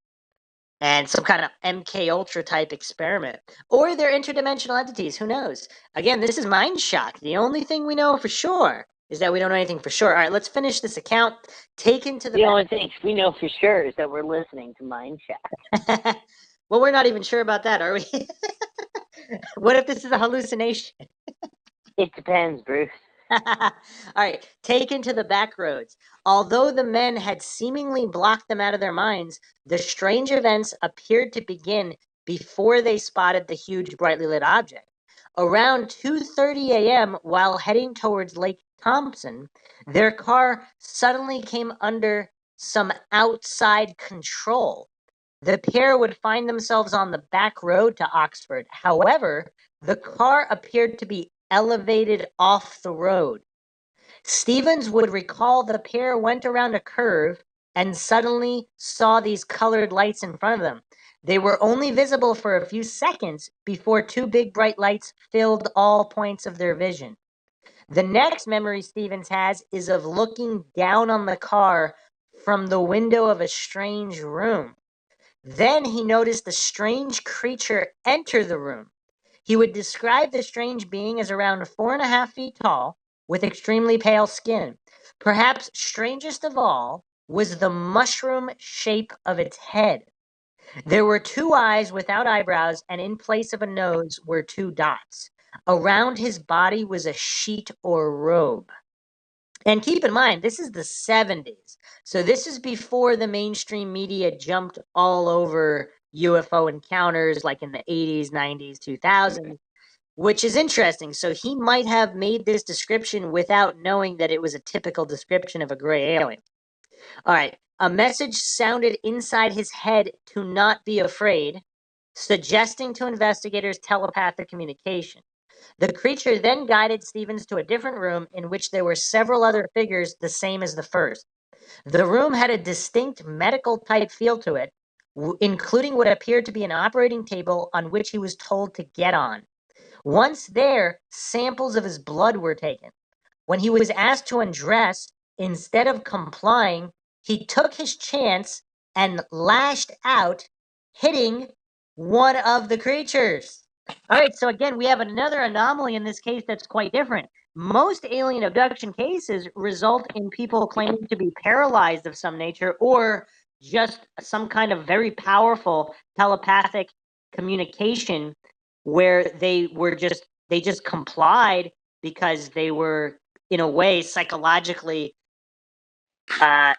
and some kind of MK Ultra type experiment. Or they're interdimensional entities. Who knows? Again, this is Mindshock. The only thing we know for sure is that we don't know anything for sure. All right, let's finish this account. Taken to the only thing we know for sure is that we're listening to Mindshock. Well, we're not even sure about that, are we? What if this is a hallucination? It depends, Bruce. All right, taken to the back roads. Although the men had seemingly blocked them out of their minds, the strange events appeared to begin before they spotted the huge, brightly lit object. Around 2:30 a.m., while heading towards Lake Thompson, their car suddenly came under some outside control. The pair would find themselves on the back road to Oxford. However, the car appeared to be elevated off the road. Stevens would recall the pair went around a curve and suddenly saw these colored lights in front of them. They were only visible for a few seconds before two big bright lights filled all points of their vision. The next memory Stevens has is of looking down on the car from the window of a strange room. Then he noticed the strange creature enter the room. He would describe the strange being as around 4.5 feet tall, with extremely pale skin. Perhaps strangest of all was the mushroom shape of its head. There were two eyes without eyebrows, and in place of a nose were two dots. Around his body was a sheet or robe. And keep in mind, this is the 70s. So this is before the mainstream media jumped all over UFO encounters like in the 80s, 90s, 2000s, which is interesting. So he might have made this description without knowing that it was a typical description of a gray alien. All right. A message sounded inside his head to not be afraid, suggesting to investigators telepathic communication. The creature then guided Stevens to a different room in which there were several other figures the same as the first. The room had a distinct medical type feel to it, including what appeared to be an operating table on which he was told to get on. Once there, samples of his blood were taken. When he was asked to undress, instead of complying, he took his chance and lashed out, hitting one of the creatures. All right, so again, we have another anomaly in this case that's quite different. Most alien abduction cases result in people claiming to be paralyzed of some nature or just some kind of very powerful telepathic communication where they just complied because they were in a way psychologically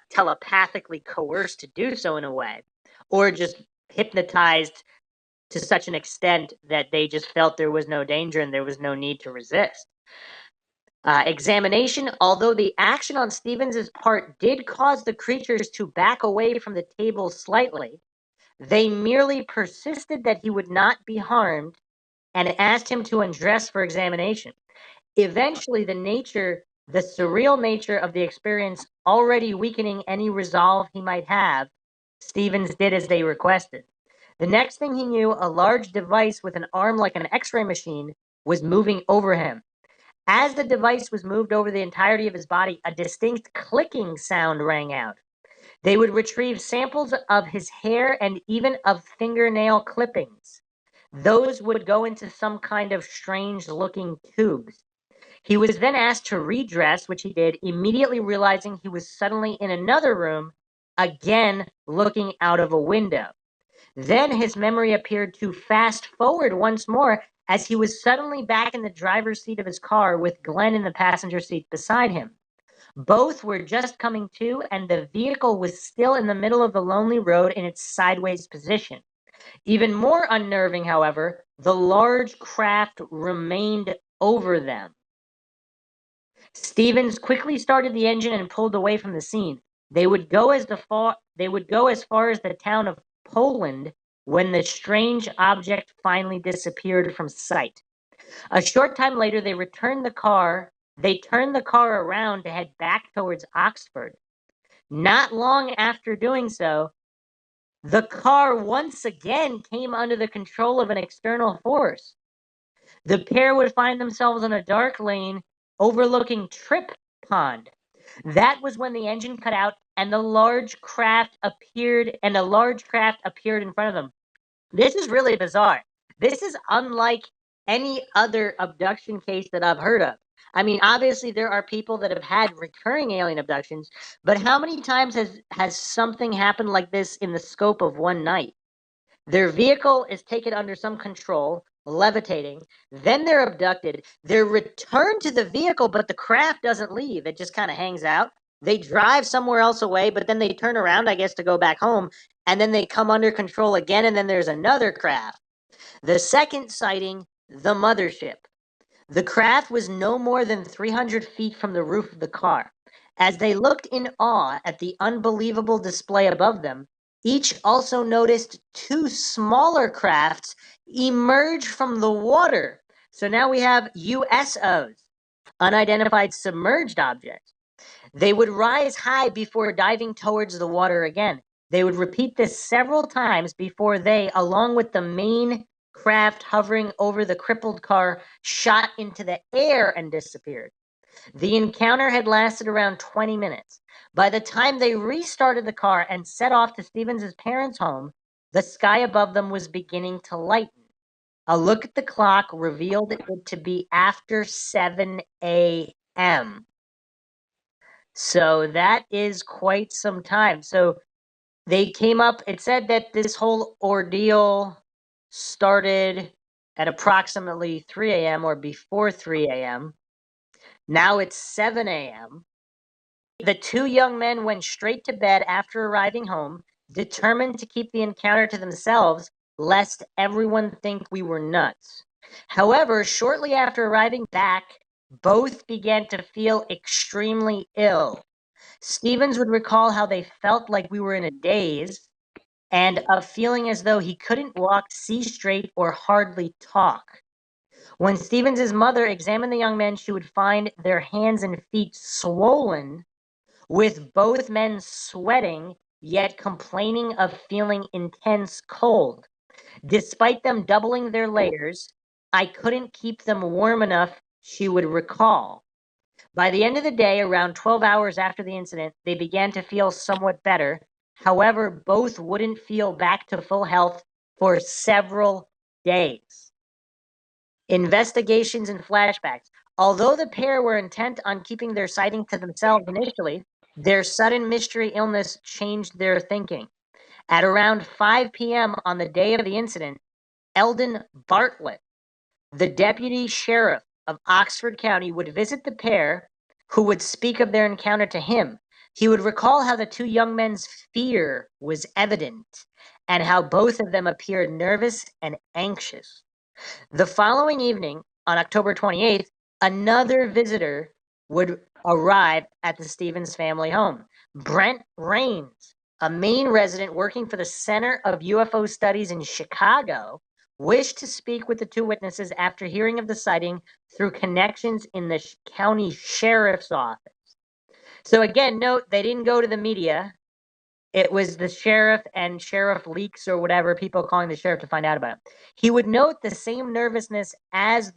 telepathically coerced to do so in a way, or just hypnotized to such an extent that they just felt there was no danger and there was no need to resist. Examination, although the action on Stevens's part did cause the creatures to back away from the table slightly, they merely persisted that he would not be harmed and asked him to undress for examination. Eventually, the surreal nature of the experience already weakening any resolve he might have, Stevens did as they requested. The next thing he knew, a large device with an arm like an X-ray machine was moving over him. As the device was moved over the entirety of his body, a distinct clicking sound rang out. They would retrieve samples of his hair and even of fingernail clippings. Those would go into some kind of strange-looking tubes. He was then asked to redress, which he did, immediately realizing he was suddenly in another room, again looking out of a window. Then his memory appeared to fast forward once more as he was suddenly back in the driver's seat of his car with Glenn in the passenger seat beside him. Both were just coming to, and the vehicle was still in the middle of the lonely road in its sideways position. Even more unnerving, however, the large craft remained over them. Stevens quickly started the engine and pulled away from the scene. They would go as far as the town of Poland when the strange object finally disappeared from sight. A short time later, they turned the car around to head back towards Oxford. Not long after doing so, the car once again came under the control of an external force. The pair would find themselves in a dark lane overlooking Trip Pond. That was when the engine cut out and a large craft appeared in front of them. This is really bizarre. This is unlike any other abduction case that I've heard of. I mean, obviously there are people that have had recurring alien abductions, but how many times has something happened like this in the scope of one night? Their vehicle is taken under some control, levitating, then they're abducted. They're returned to the vehicle, but the craft doesn't leave. It just kind of hangs out. They drive somewhere else away, but then they turn around, I guess, to go back home, and then they come under control again, and then there's another craft. The second sighting, the mothership. The craft was no more than 300 feet from the roof of the car. As they looked in awe at the unbelievable display above them, each also noticed two smaller crafts emerge from the water. So now we have USOs, unidentified submerged objects. They would rise high before diving towards the water again. They would repeat this several times before they, along with the main craft hovering over the crippled car, shot into the air and disappeared. The encounter had lasted around 20 minutes. By the time they restarted the car and set off to Stevens' parents' home, the sky above them was beginning to lighten. A look at the clock revealed it to be after 7 a.m. So that is quite some time. So they came up, it said that this whole ordeal started at approximately 3 a.m. or before 3 a.m. Now it's 7 a.m. The two young men went straight to bed after arriving home, determined to keep the encounter to themselves, lest everyone think we were nuts. However, shortly after arriving back, both began to feel extremely ill. Stevens would recall how they felt like we were in a daze and a feeling as though he couldn't walk, see straight, or hardly talk. When Stevens' mother examined the young men, she would find their hands and feet swollen, with both men sweating, yet complaining of feeling intense cold. Despite them doubling their layers, I couldn't keep them warm enough, she would recall. By the end of the day, around 12 hours after the incident, they began to feel somewhat better. However, both wouldn't feel back to full health for several days. Investigations and flashbacks. Although the pair were intent on keeping their sighting to themselves initially, their sudden mystery illness changed their thinking. At around 5 p.m. on the day of the incident, Eldon Bartlett, the deputy sheriff of Oxford County, would visit the pair, who would speak of their encounter to him. He would recall how the two young men's fear was evident and how both of them appeared nervous and anxious. The following evening, on October 28th, another visitor would arrive at the Stevens family home. Brent Raines, a Maine resident working for the Center of UFO Studies in Chicago, wished to speak with the two witnesses after hearing of the sighting through connections in the county sheriff's office. So again, note they didn't go to the media. It was the sheriff and sheriff leaks or whatever, people calling the sheriff to find out about it. He would note the same nervousness as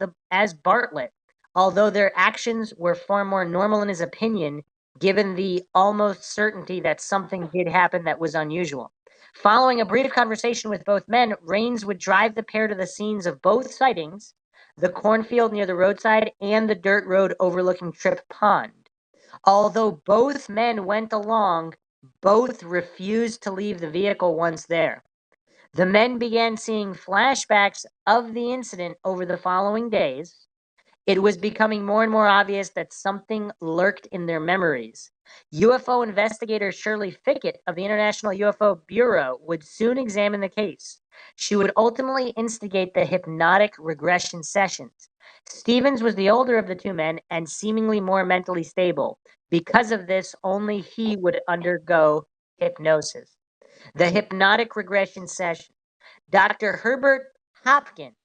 Bartlett, although their actions were far more normal in his opinion, given the almost certainty that something did happen that was unusual. Following a brief conversation with both men, Raines would drive the pair to the scenes of both sightings, the cornfield near the roadside and the dirt road overlooking Tripp Pond. Although both men went along, both refused to leave the vehicle once there. The men began seeing flashbacks of the incident over the following days. It was becoming more and more obvious that something lurked in their memories. UFO investigator Shirley Fickett of the International UFO Bureau would soon examine the case. She would ultimately instigate the hypnotic regression sessions. Stevens was the older of the two men and seemingly more mentally stable. Because of this, only he would undergo hypnosis. The hypnotic regression session. Dr. Herbert Hopkins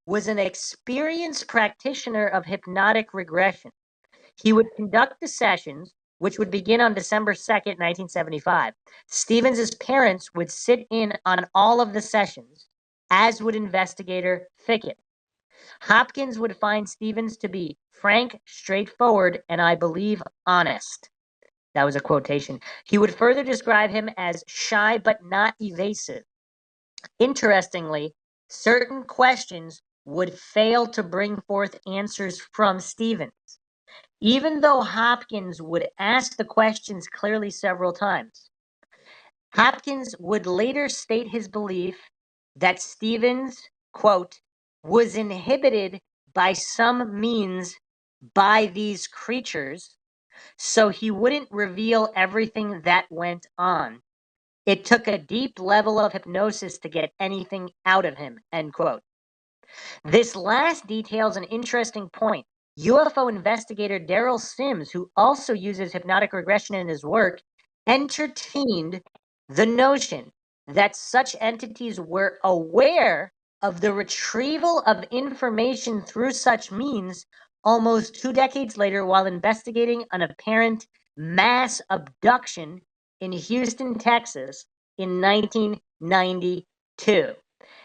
was an experienced practitioner of hypnotic regression. He would conduct the sessions, which would begin on December 2nd, 1975. Stevens's parents would sit in on all of the sessions, as would investigator Fickett. Hopkins would find Stevens to be frank, straightforward, and I believe honest. That was a quotation. He would further describe him as shy but not evasive. Interestingly, certain questions would fail to bring forth answers from Stevens, even though Hopkins would ask the questions clearly several times. Hopkins would later state his belief that Stevens, quote, was inhibited by some means by these creatures, so he wouldn't reveal everything that went on. It took a deep level of hypnosis to get anything out of him, end quote. This last details an interesting point. UFO investigator Daryl Sims, who also uses hypnotic regression in his work, entertained the notion that such entities were aware of the retrieval of information through such means almost 2 decades later while investigating an apparent mass abduction in Houston, Texas in 1992.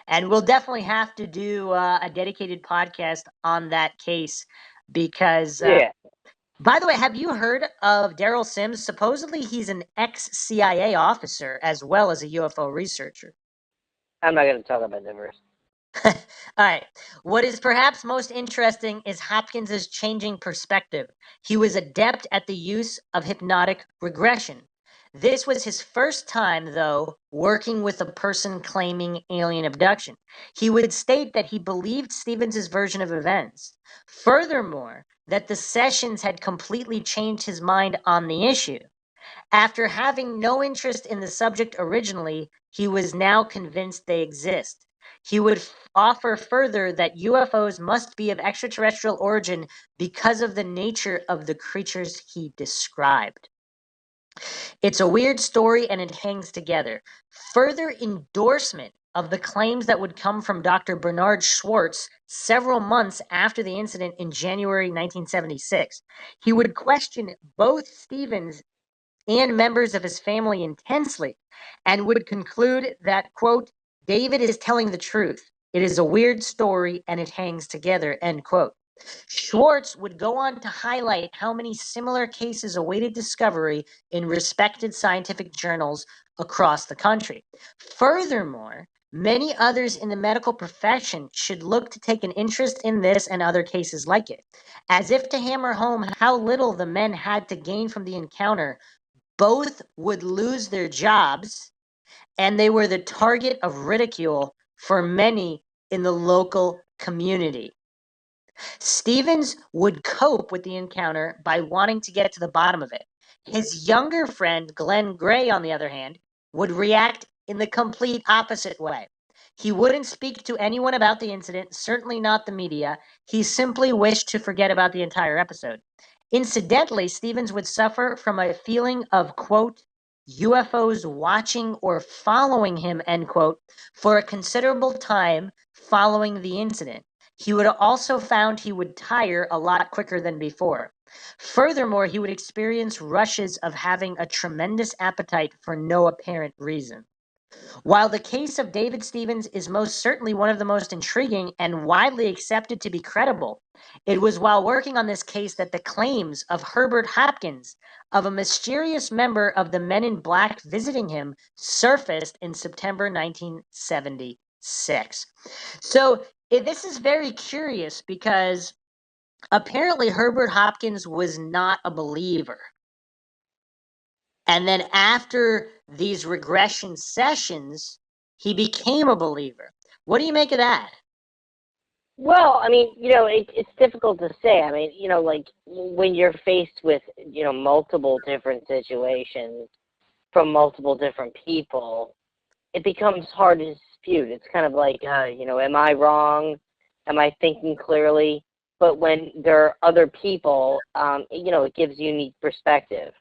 And we'll definitely have to do a dedicated podcast on that case because, Yeah, by the way, have you heard of Daryl Sims? Supposedly he's an ex-CIA officer as well as a UFO researcher. I'm not going to talk about that verse. All right. What is perhaps most interesting is Hopkins's changing perspective. He was adept at the use of hypnotic regression. This was his first time, though, working with a person claiming alien abduction. He would state that he believed Stevens's version of events. Furthermore, that the sessions had completely changed his mind on the issue. After having no interest in the subject originally, he was now convinced they exist. He would offer further that UFOs must be of extraterrestrial origin because of the nature of the creatures he described. It's a weird story and it hangs together. Further endorsement of the claims that would come from Dr. Bernard Schwartz several months after the incident in January 1976. He would question both Stevens and members of his family intensely and would conclude that, quote, David is telling the truth. It is a weird story and it hangs together, end quote. Schwartz would go on to highlight how many similar cases awaited discovery in respected scientific journals across the country. Furthermore, Many others in the medical profession should look to take an interest in this and other cases like it. As if to hammer home how little the men had to gain from the encounter, both would lose their jobs, and they were the target of ridicule for many in the local community. Stevens would cope with the encounter by wanting to get to the bottom of it. His younger friend, Glenn Gray, on the other hand, would react in the complete opposite way. He wouldn't speak to anyone about the incident, certainly not the media. He simply wished to forget about the entire episode. Incidentally, Stevens would suffer from a feeling of, quote, UFOs watching or following him, end quote, for a considerable time following the incident. He would also found he would tire a lot quicker than before. Furthermore, he would experience rushes of having a tremendous appetite for no apparent reason. While the case of David Stevens is most certainly one of the most intriguing and widely accepted to be credible, it was while working on this case that the claims of Herbert Hopkins of a mysterious member of the Men in Black visiting him surfaced in September 1976. So this is very curious because apparently Herbert Hopkins was not a believer. And then after these regression sessions, he became a believer. What do you make of that? Well, I mean, it's difficult to say. I mean, like when you're faced with, multiple different situations from multiple different people, it becomes hard to dispute. It's kind of like, am I wrong? Am I thinking clearly? But when there are other people, it gives unique perspective.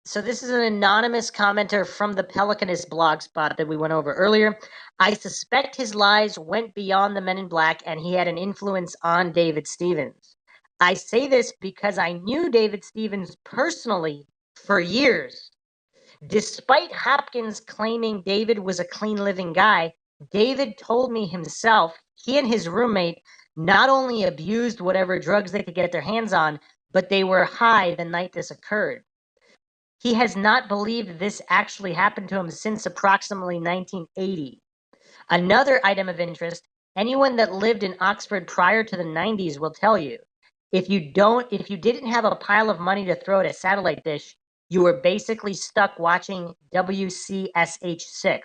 So this is an anonymous commenter from the Pelicanist blog spot that we went over earlier. I suspect his lies went beyond the Men in Black and he had an influence on David Stevens. I say this because I knew David Stevens personally for years. Despite Hopkins claiming David was a clean living guy, David told me himself he and his roommate not only abused whatever drugs they could get their hands on, but they were high the night this occurred. He has not believed this actually happened to him since approximately 1980. Another item of interest, anyone that lived in Oxford prior to the 90s will tell you, if you didn't have a pile of money to throw at a satellite dish, you were basically stuck watching WCSH6.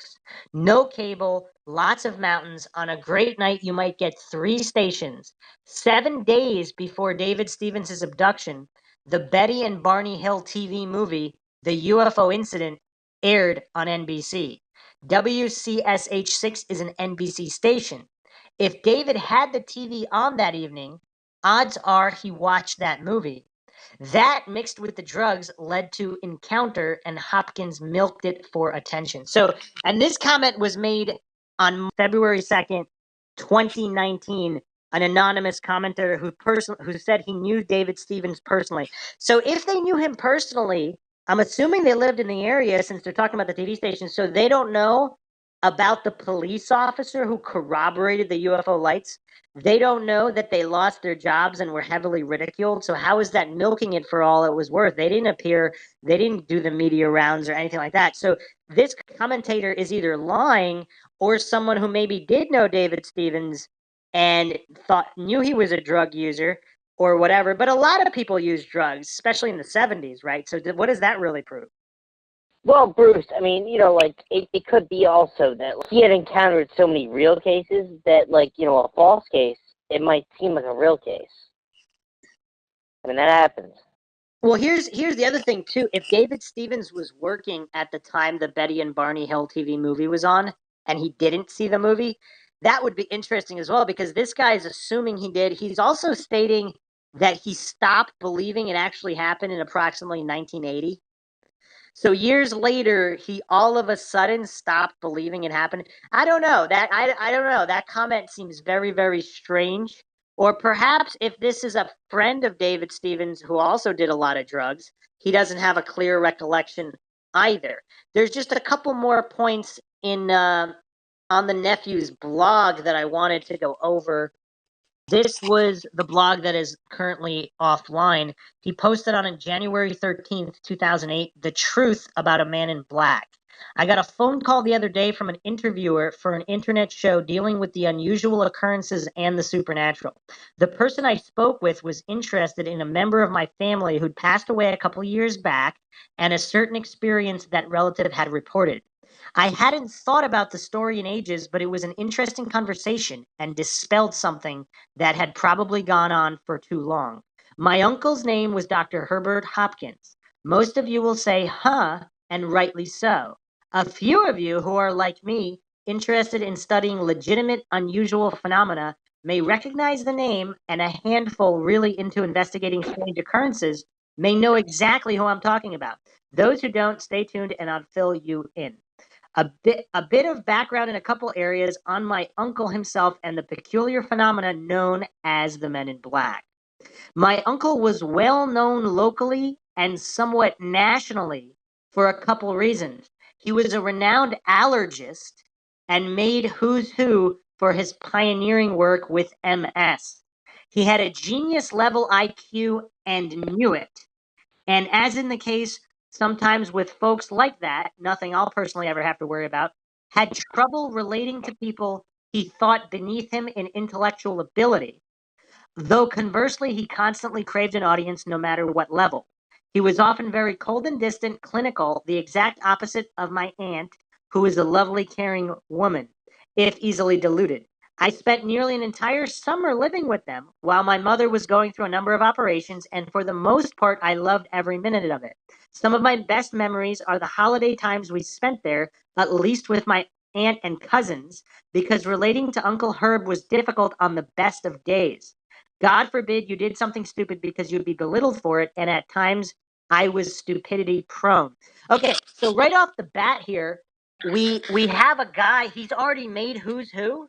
No cable, lots of mountains. On a great night, you might get 3 stations. 7 days before David Stevens' abduction, the Betty and Barney Hill TV movie, The UFO Incident, aired on NBC. WCSH6 is an NBC station. If David had the TV on that evening, odds are he watched that movie. That mixed with the drugs led to encounter, and Hopkins milked it for attention. So, and this comment was made on February 2nd, 2019. An anonymous commenter who said he knew David Stevens personally. So if they knew him personally, I'm assuming they lived in the area since they're talking about the TV station, so they don't know about the police officer who corroborated the UFO lights. They don't know that they lost their jobs and were heavily ridiculed. So how is that milking it for all it was worth? They didn't do the media rounds or anything like that. So this commentator is either lying or someone who maybe did know David Stevens and knew he was a drug user or whatever. But a lot of people use drugs, especially in the 70s, right? So what does that really prove? Well, Bruce, I mean, it could be also that he had encountered so many real cases that, a false case, it might seem like a real case. I mean, that happens. Well, here's the other thing, too. If David Stevens was working at the time the Betty and Barney Hill TV movie was on, and he didn't see the movie, that would be interesting as well, because this guy is assuming he did. He's also stating that he stopped believing it actually happened in approximately 1980. So years later, he all of a sudden stopped believing it happened. I don't know. I don't know. That comment seems very, very strange. Or perhaps if this is a friend of David Stevens who also did a lot of drugs, he doesn't have a clear recollection either. There's just a couple more points in on the nephew's blog that I wanted to go over. This was the blog that is currently offline. He posted on January 13th, 2008, The Truth About a Man in Black. I got a phone call the other day from an interviewer for an internet show dealing with the unusual occurrences and the supernatural. The person I spoke with was interested in a member of my family who'd passed away a couple years back and a certain experience that relative had reported. I hadn't thought about the story in ages, but it was an interesting conversation and dispelled something that had probably gone on for too long. My uncle's name was Dr. Herbert Hopkins. Most of you will say, huh, and rightly so. A few of you who are like me, interested in studying legitimate, unusual phenomena, may recognize the name, and a handful really into investigating strange occurrences may know exactly who I'm talking about. Those who don't, stay tuned and I'll fill you in. A bit of background in a couple areas on my uncle himself and the peculiar phenomena known as the Men in Black. My uncle was well known locally and somewhat nationally for a couple reasons. He was a renowned allergist and made who's who for his pioneering work with MS. He had a genius level IQ and knew it. And as in the case sometimes with folks like that, nothing I'll personally ever have to worry about, had trouble relating to people he thought beneath him in intellectual ability, though conversely he constantly craved an audience no matter what level. He was often very cold and distant, clinical, the exact opposite of my aunt, who is a lovely, caring woman, if easily deluded. I spent nearly an entire summer living with them while my mother was going through a number of operations, and for the most part, I loved every minute of it. Some of my best memories are the holiday times we spent there, at least with my aunt and cousins, because relating to Uncle Herb was difficult on the best of days. God forbid you did something stupid because you'd be belittled for it, and at times I was stupidity prone. Okay, so right off the bat here, we have a guy, he's already made who's who.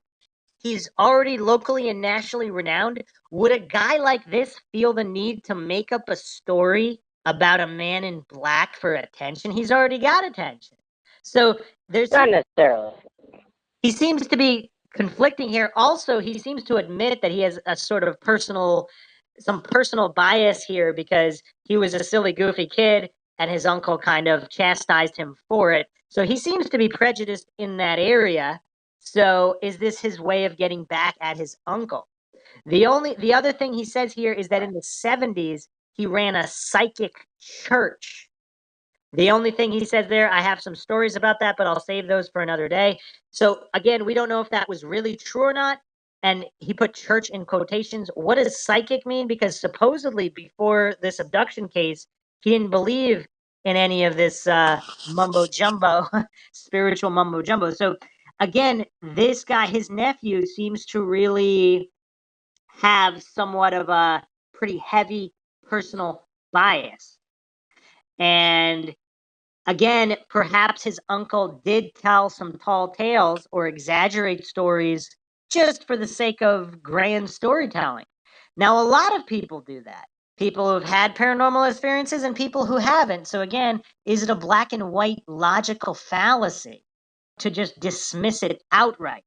He's already locally and nationally renowned. Would a guy like this feel the need to make up a story about a man in black for attention? He's already got attention. So there's Not necessarily. he seems to be conflicting here. Also, he seems to admit that he has a sort of some personal bias here because he was a silly, goofy kid and his uncle kind of chastised him for it. So he seems to be prejudiced in that area. So is this his way of getting back at his uncle? The other thing he says here is that in the 70s, he ran a psychic church. The only thing he says there, I have some stories about that, but I'll save those for another day. So again, we don't know if that was really true or not. And he put church in quotations. What does psychic mean? Because supposedly before this abduction case, he didn't believe in any of this mumbo jumbo, spiritual mumbo jumbo. So again, this guy, his nephew, seems to really have somewhat of a pretty heavy personal bias. And again, perhaps his uncle did tell some tall tales or exaggerate stories just for the sake of grand storytelling. Now, a lot of people do that. People who've had paranormal experiences and people who haven't. So, again, is it a black and white logical fallacy to just dismiss it outright?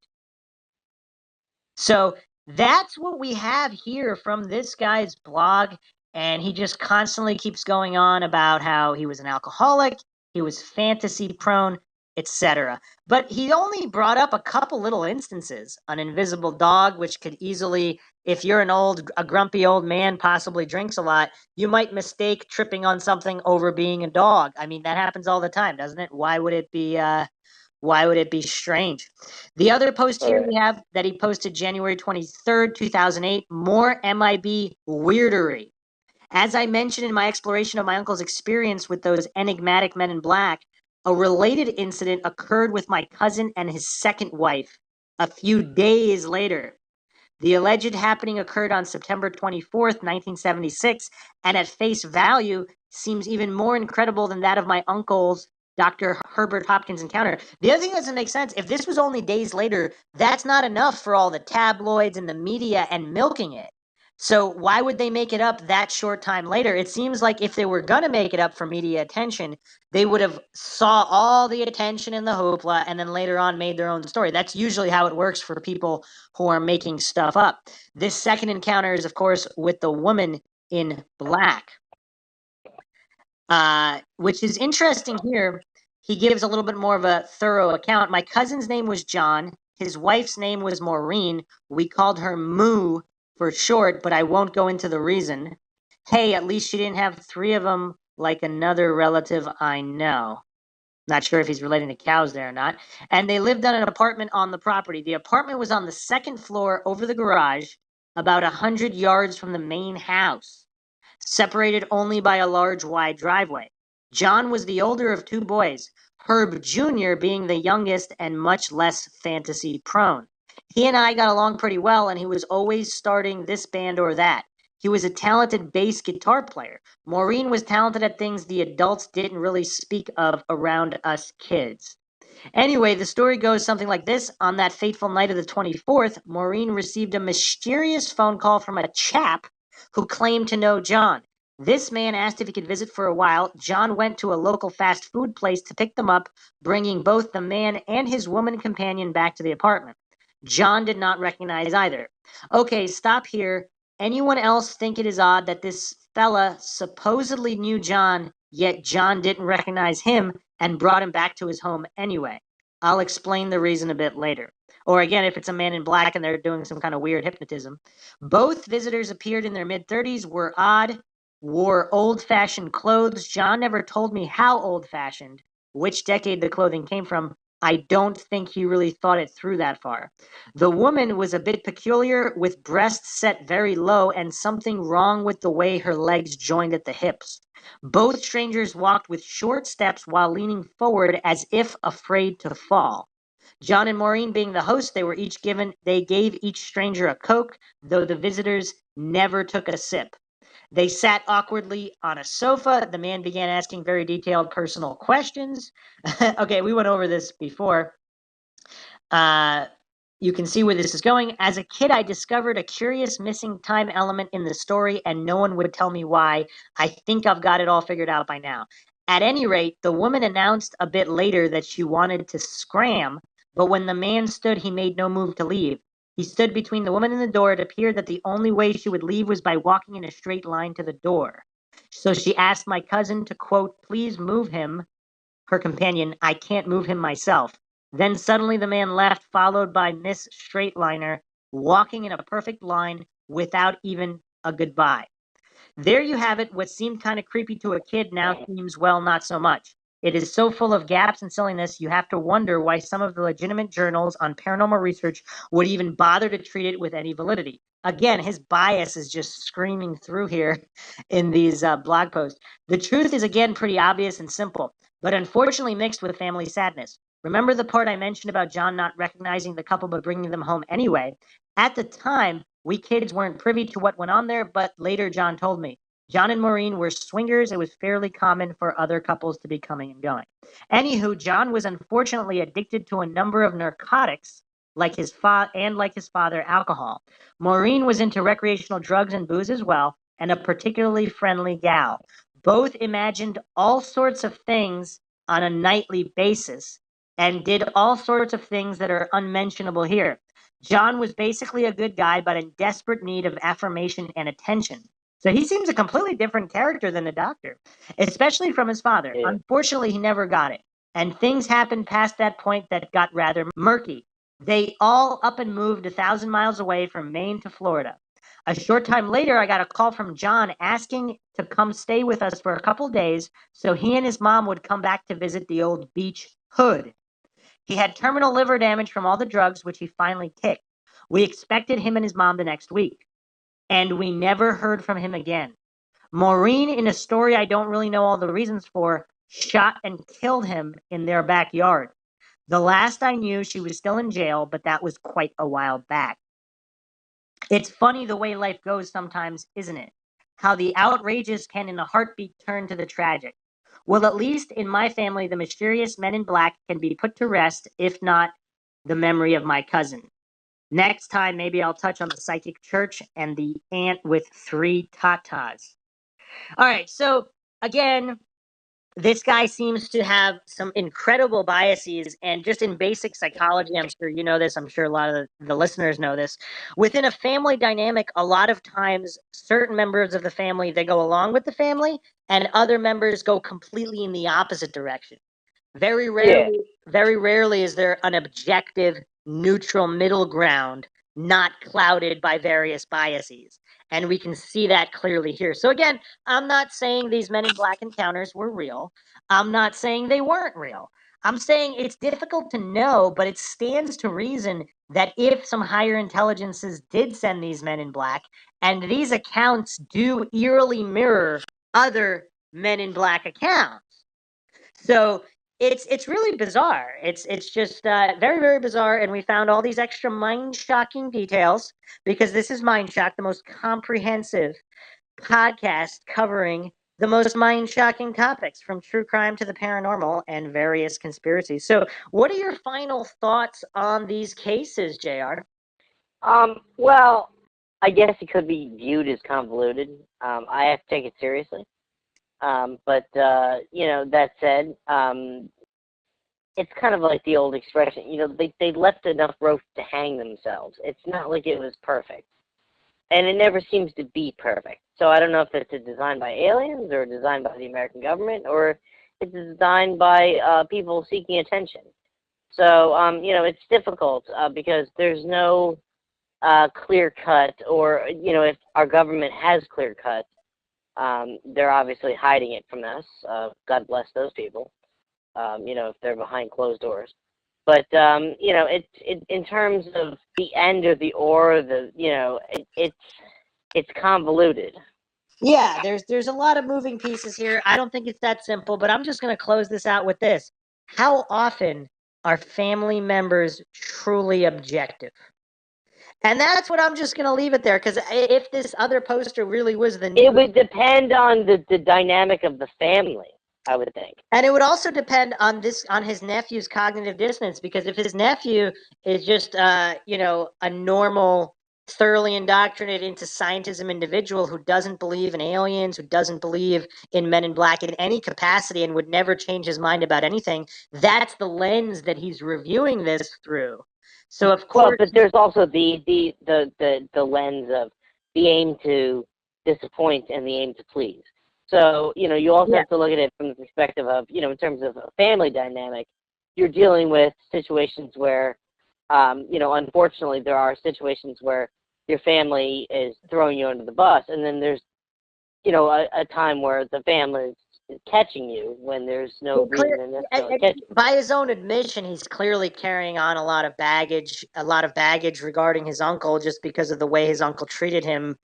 So, that's what we have here from this guy's blog. And he just constantly keeps going on about how he was an alcoholic, he was fantasy prone, etc. But he only brought up a couple little instances. An invisible dog, which could easily, if you're a grumpy old man, possibly drinks a lot, you might mistake tripping on something over being a dog. I mean, that happens all the time, doesn't it? Why would it be strange? The other post here we have that he posted January 23rd, 2008, more MIB weirdery. As I mentioned in my exploration of my uncle's experience with those enigmatic men in black, a related incident occurred with my cousin and his second wife a few days later. The alleged happening occurred on September 24th, 1976, and at face value seems even more incredible than that of my uncle's Dr. Herbert Hopkins encounter. The other thing that doesn't make sense, if this was only days later, that's not enough for all the tabloids and the media and milking it. So why would they make it up that short time later? It seems like if they were going to make it up for media attention, they would have saw all the attention and the hoopla and then later on made their own story. That's usually how it works for people who are making stuff up. This second encounter is, of course, with the woman in black, which is interesting here he gives a little bit more of a thorough account. My cousin's name was John. His wife's name was Maureen. We called her Moo for short, but I won't go into the reason. Hey, at least she didn't have three of them like another relative I know. Not sure if he's relating to cows there or not. And they lived on an apartment on the property. The apartment was on the second floor over the garage, about 100 yards from the main house, separated only by a large, wide driveway. John was the older of two boys, Herb Jr. being the youngest and much less fantasy prone. He and I got along pretty well, and he was always starting this band or that. He was a talented bass guitar player. Maureen was talented at things the adults didn't really speak of around us kids. Anyway, the story goes something like this. On that fateful night of the 24th, Maureen received a mysterious phone call from a chap who claimed to know John. This man asked if he could visit for a while. John went to a local fast food place to pick them up, bringing both the man and his woman companion back to the apartment. John did not recognize either. Okay, stop here. Anyone else think it is odd that this fella supposedly knew John, yet John didn't recognize him and brought him back to his home anyway? I'll explain the reason a bit later. Or again, if it's a man in black and they're doing some kind of weird hypnotism. Both visitors appeared in their mid-30s, were odd, wore old-fashioned clothes. John never told me how old-fashioned, which decade the clothing came from. I don't think he really thought it through that far. The woman was a bit peculiar, with breasts set very low and something wrong with the way her legs joined at the hips. Both strangers walked with short steps while leaning forward as if afraid to fall. John and Maureen being the hosts, they gave each stranger a Coke, though the visitors never took a sip. They sat awkwardly on a sofa. The man began asking very detailed personal questions. Okay, we went over this before. You can see where this is going. As a kid, I discovered a curious missing time element in the story, and no one would tell me why. I think I've got it all figured out by now. At any rate, the woman announced a bit later that she wanted to scram, but when the man stood, he made no move to leave. He stood between the woman and the door. It appeared that the only way she would leave was by walking in a straight line to the door. So she asked my cousin to, quote, please move him, her companion. I can't move him myself. Then suddenly the man left, followed by Miss Straightliner, walking in a perfect line without even a goodbye. There you have it. What seemed kind of creepy to a kid now seems, well, not so much. It is so full of gaps and silliness, you have to wonder why some of the legitimate journals on paranormal research would even bother to treat it with any validity. Again, his bias is just screaming through here in these blog posts. The truth is, again, pretty obvious and simple, but unfortunately mixed with family sadness. Remember the part I mentioned about John not recognizing the couple but bringing them home anyway? At the time, we kids weren't privy to what went on there, but later John told me. John and Maureen were swingers. It was fairly common for other couples to be coming and going. Anywho, John was unfortunately addicted to a number of narcotics, like his father, alcohol. Maureen was into recreational drugs and booze as well, and a particularly friendly gal. Both imagined all sorts of things on a nightly basis and did all sorts of things that are unmentionable here. John was basically a good guy, but in desperate need of affirmation and attention. So he seems a completely different character than the doctor, especially from his father. Yeah. Unfortunately, he never got it. And things happened past that point that got rather murky. They all up and moved 1,000 miles away from Maine to Florida. A short time later, I got a call from John asking to come stay with us for a couple days so he and his mom would come back to visit the old beach hood. He had terminal liver damage from all the drugs, which he finally kicked. We expected him and his mom the next week, and we never heard from him again. Maureen, in a story I don't really know all the reasons for, shot and killed him in their backyard. The last I knew, she was still in jail, but that was quite a while back. It's funny the way life goes sometimes, isn't it? How the outrageous can in a heartbeat turn to the tragic. Well, at least in my family, the mysterious men in black can be put to rest, if not the memory of my cousin. Next time, maybe I'll touch on the psychic church and the ant with 3 tatas. All right, so again, this guy seems to have some incredible biases, and just in basic psychology, I'm sure you know this, I'm sure a lot of the listeners know this. Within a family dynamic, a lot of times certain members of the family, they go along with the family, and other members go completely in the opposite direction. Very Yeah. rarely is there an objective, neutral middle ground not clouded by various biases. And we can see that clearly here. So again, I'm not saying these Men in Black encounters were real. I'm not saying they weren't real. I'm saying it's difficult to know, but it stands to reason that if some higher intelligences did send these Men in Black, and these accounts do eerily mirror other Men in Black accounts. So it's really bizarre. It's just very bizarre, and we found all these extra mind-shocking details because this is Mindshock, the most comprehensive podcast covering the most mind-shocking topics, from true crime to the paranormal and various conspiracies. So, what are your final thoughts on these cases, JR? Well, I guess it could be viewed as convoluted. I have to take it seriously. But that said, it's kind of like the old expression. They left enough rope to hang themselves. It's not like it was perfect, and it never seems to be perfect. So I don't know if it's designed by aliens or designed by the American government or it's designed by people seeking attention. So it's difficult because there's no clear cut, or if our government has clear cut. They're obviously hiding it from us. God bless those people. If they're behind closed doors. But it in terms of the end or the or, it's convoluted. Yeah, there's a lot of moving pieces here. I don't think it's that simple, but I'm just going to close this out with this. How often are family members truly objective? And that's what I'm just going to leave it there, because if this other poster really was the news, it would depend on the dynamic of the family, I would think. And it would also depend on his nephew's cognitive dissonance, because if his nephew is just a normal, thoroughly indoctrinated into scientism individual who doesn't believe in aliens, who doesn't believe in Men in Black in any capacity, and would never change his mind about anything, that's the lens that he's reviewing this through. So of course, but there's also the lens of the aim to disappoint and the aim to please. So, you also have to look at it from the perspective of, in terms of a family dynamic, you're dealing with situations where, unfortunately, there are situations where your family is throwing you under the bus, and then there's, a time where the family is catching you when there's no reason necessarily catching you. By his own admission, he's clearly carrying on a lot of baggage regarding his uncle, just because of the way his uncle treated him.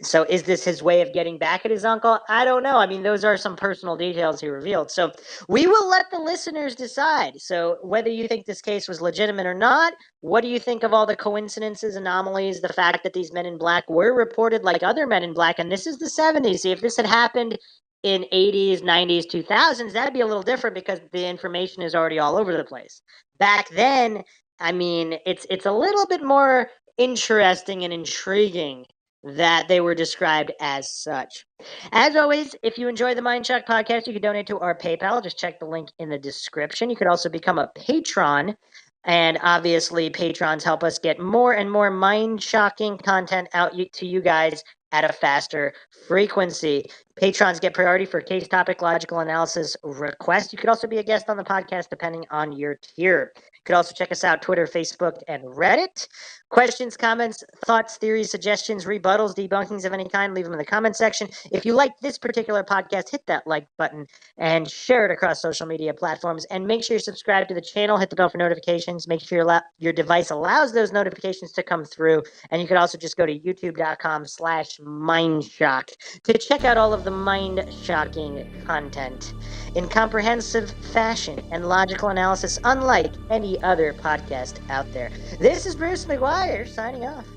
So is this his way of getting back at his uncle? I don't know. I mean, those are some personal details he revealed. So we will let the listeners decide. So whether you think this case was legitimate or not, what do you think of all the coincidences, anomalies, the fact that these Men in Black were reported like other Men in Black? And this is the 70s. See, if this had happened in 80s, 90s, 2000s, that'd be a little different because the information is already all over the place. Back then, I mean, it's a little bit more interesting and intriguing that they were described as such. As always, if you enjoy the Mindshock podcast, you can donate to our PayPal. Just check the link in the description. You could also become a patron. And obviously, patrons help us get more and more mind-shocking content out to you guys at a faster frequency. Patrons get priority for case topic, logical analysis requests. You could also be a guest on the podcast depending on your tier. You could also check us out Twitter, Facebook, and Reddit. Questions, comments, thoughts, theories, suggestions, rebuttals, debunkings of any kind, leave them in the comment section. If you like this particular podcast, hit that like button and share it across social media platforms. And make sure you subscribe to the channel, hit the bell for notifications, make sure your device allows those notifications to come through. And you could also just go to youtube.com/Mindshock to check out all of the mind-shocking content in comprehensive fashion and logical analysis, unlike any other podcast out there. This is Bruce McGuire signing off.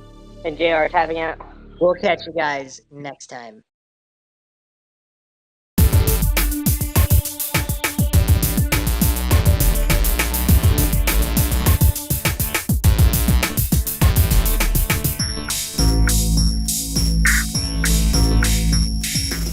And JR tapping out. We'll catch you guys next time.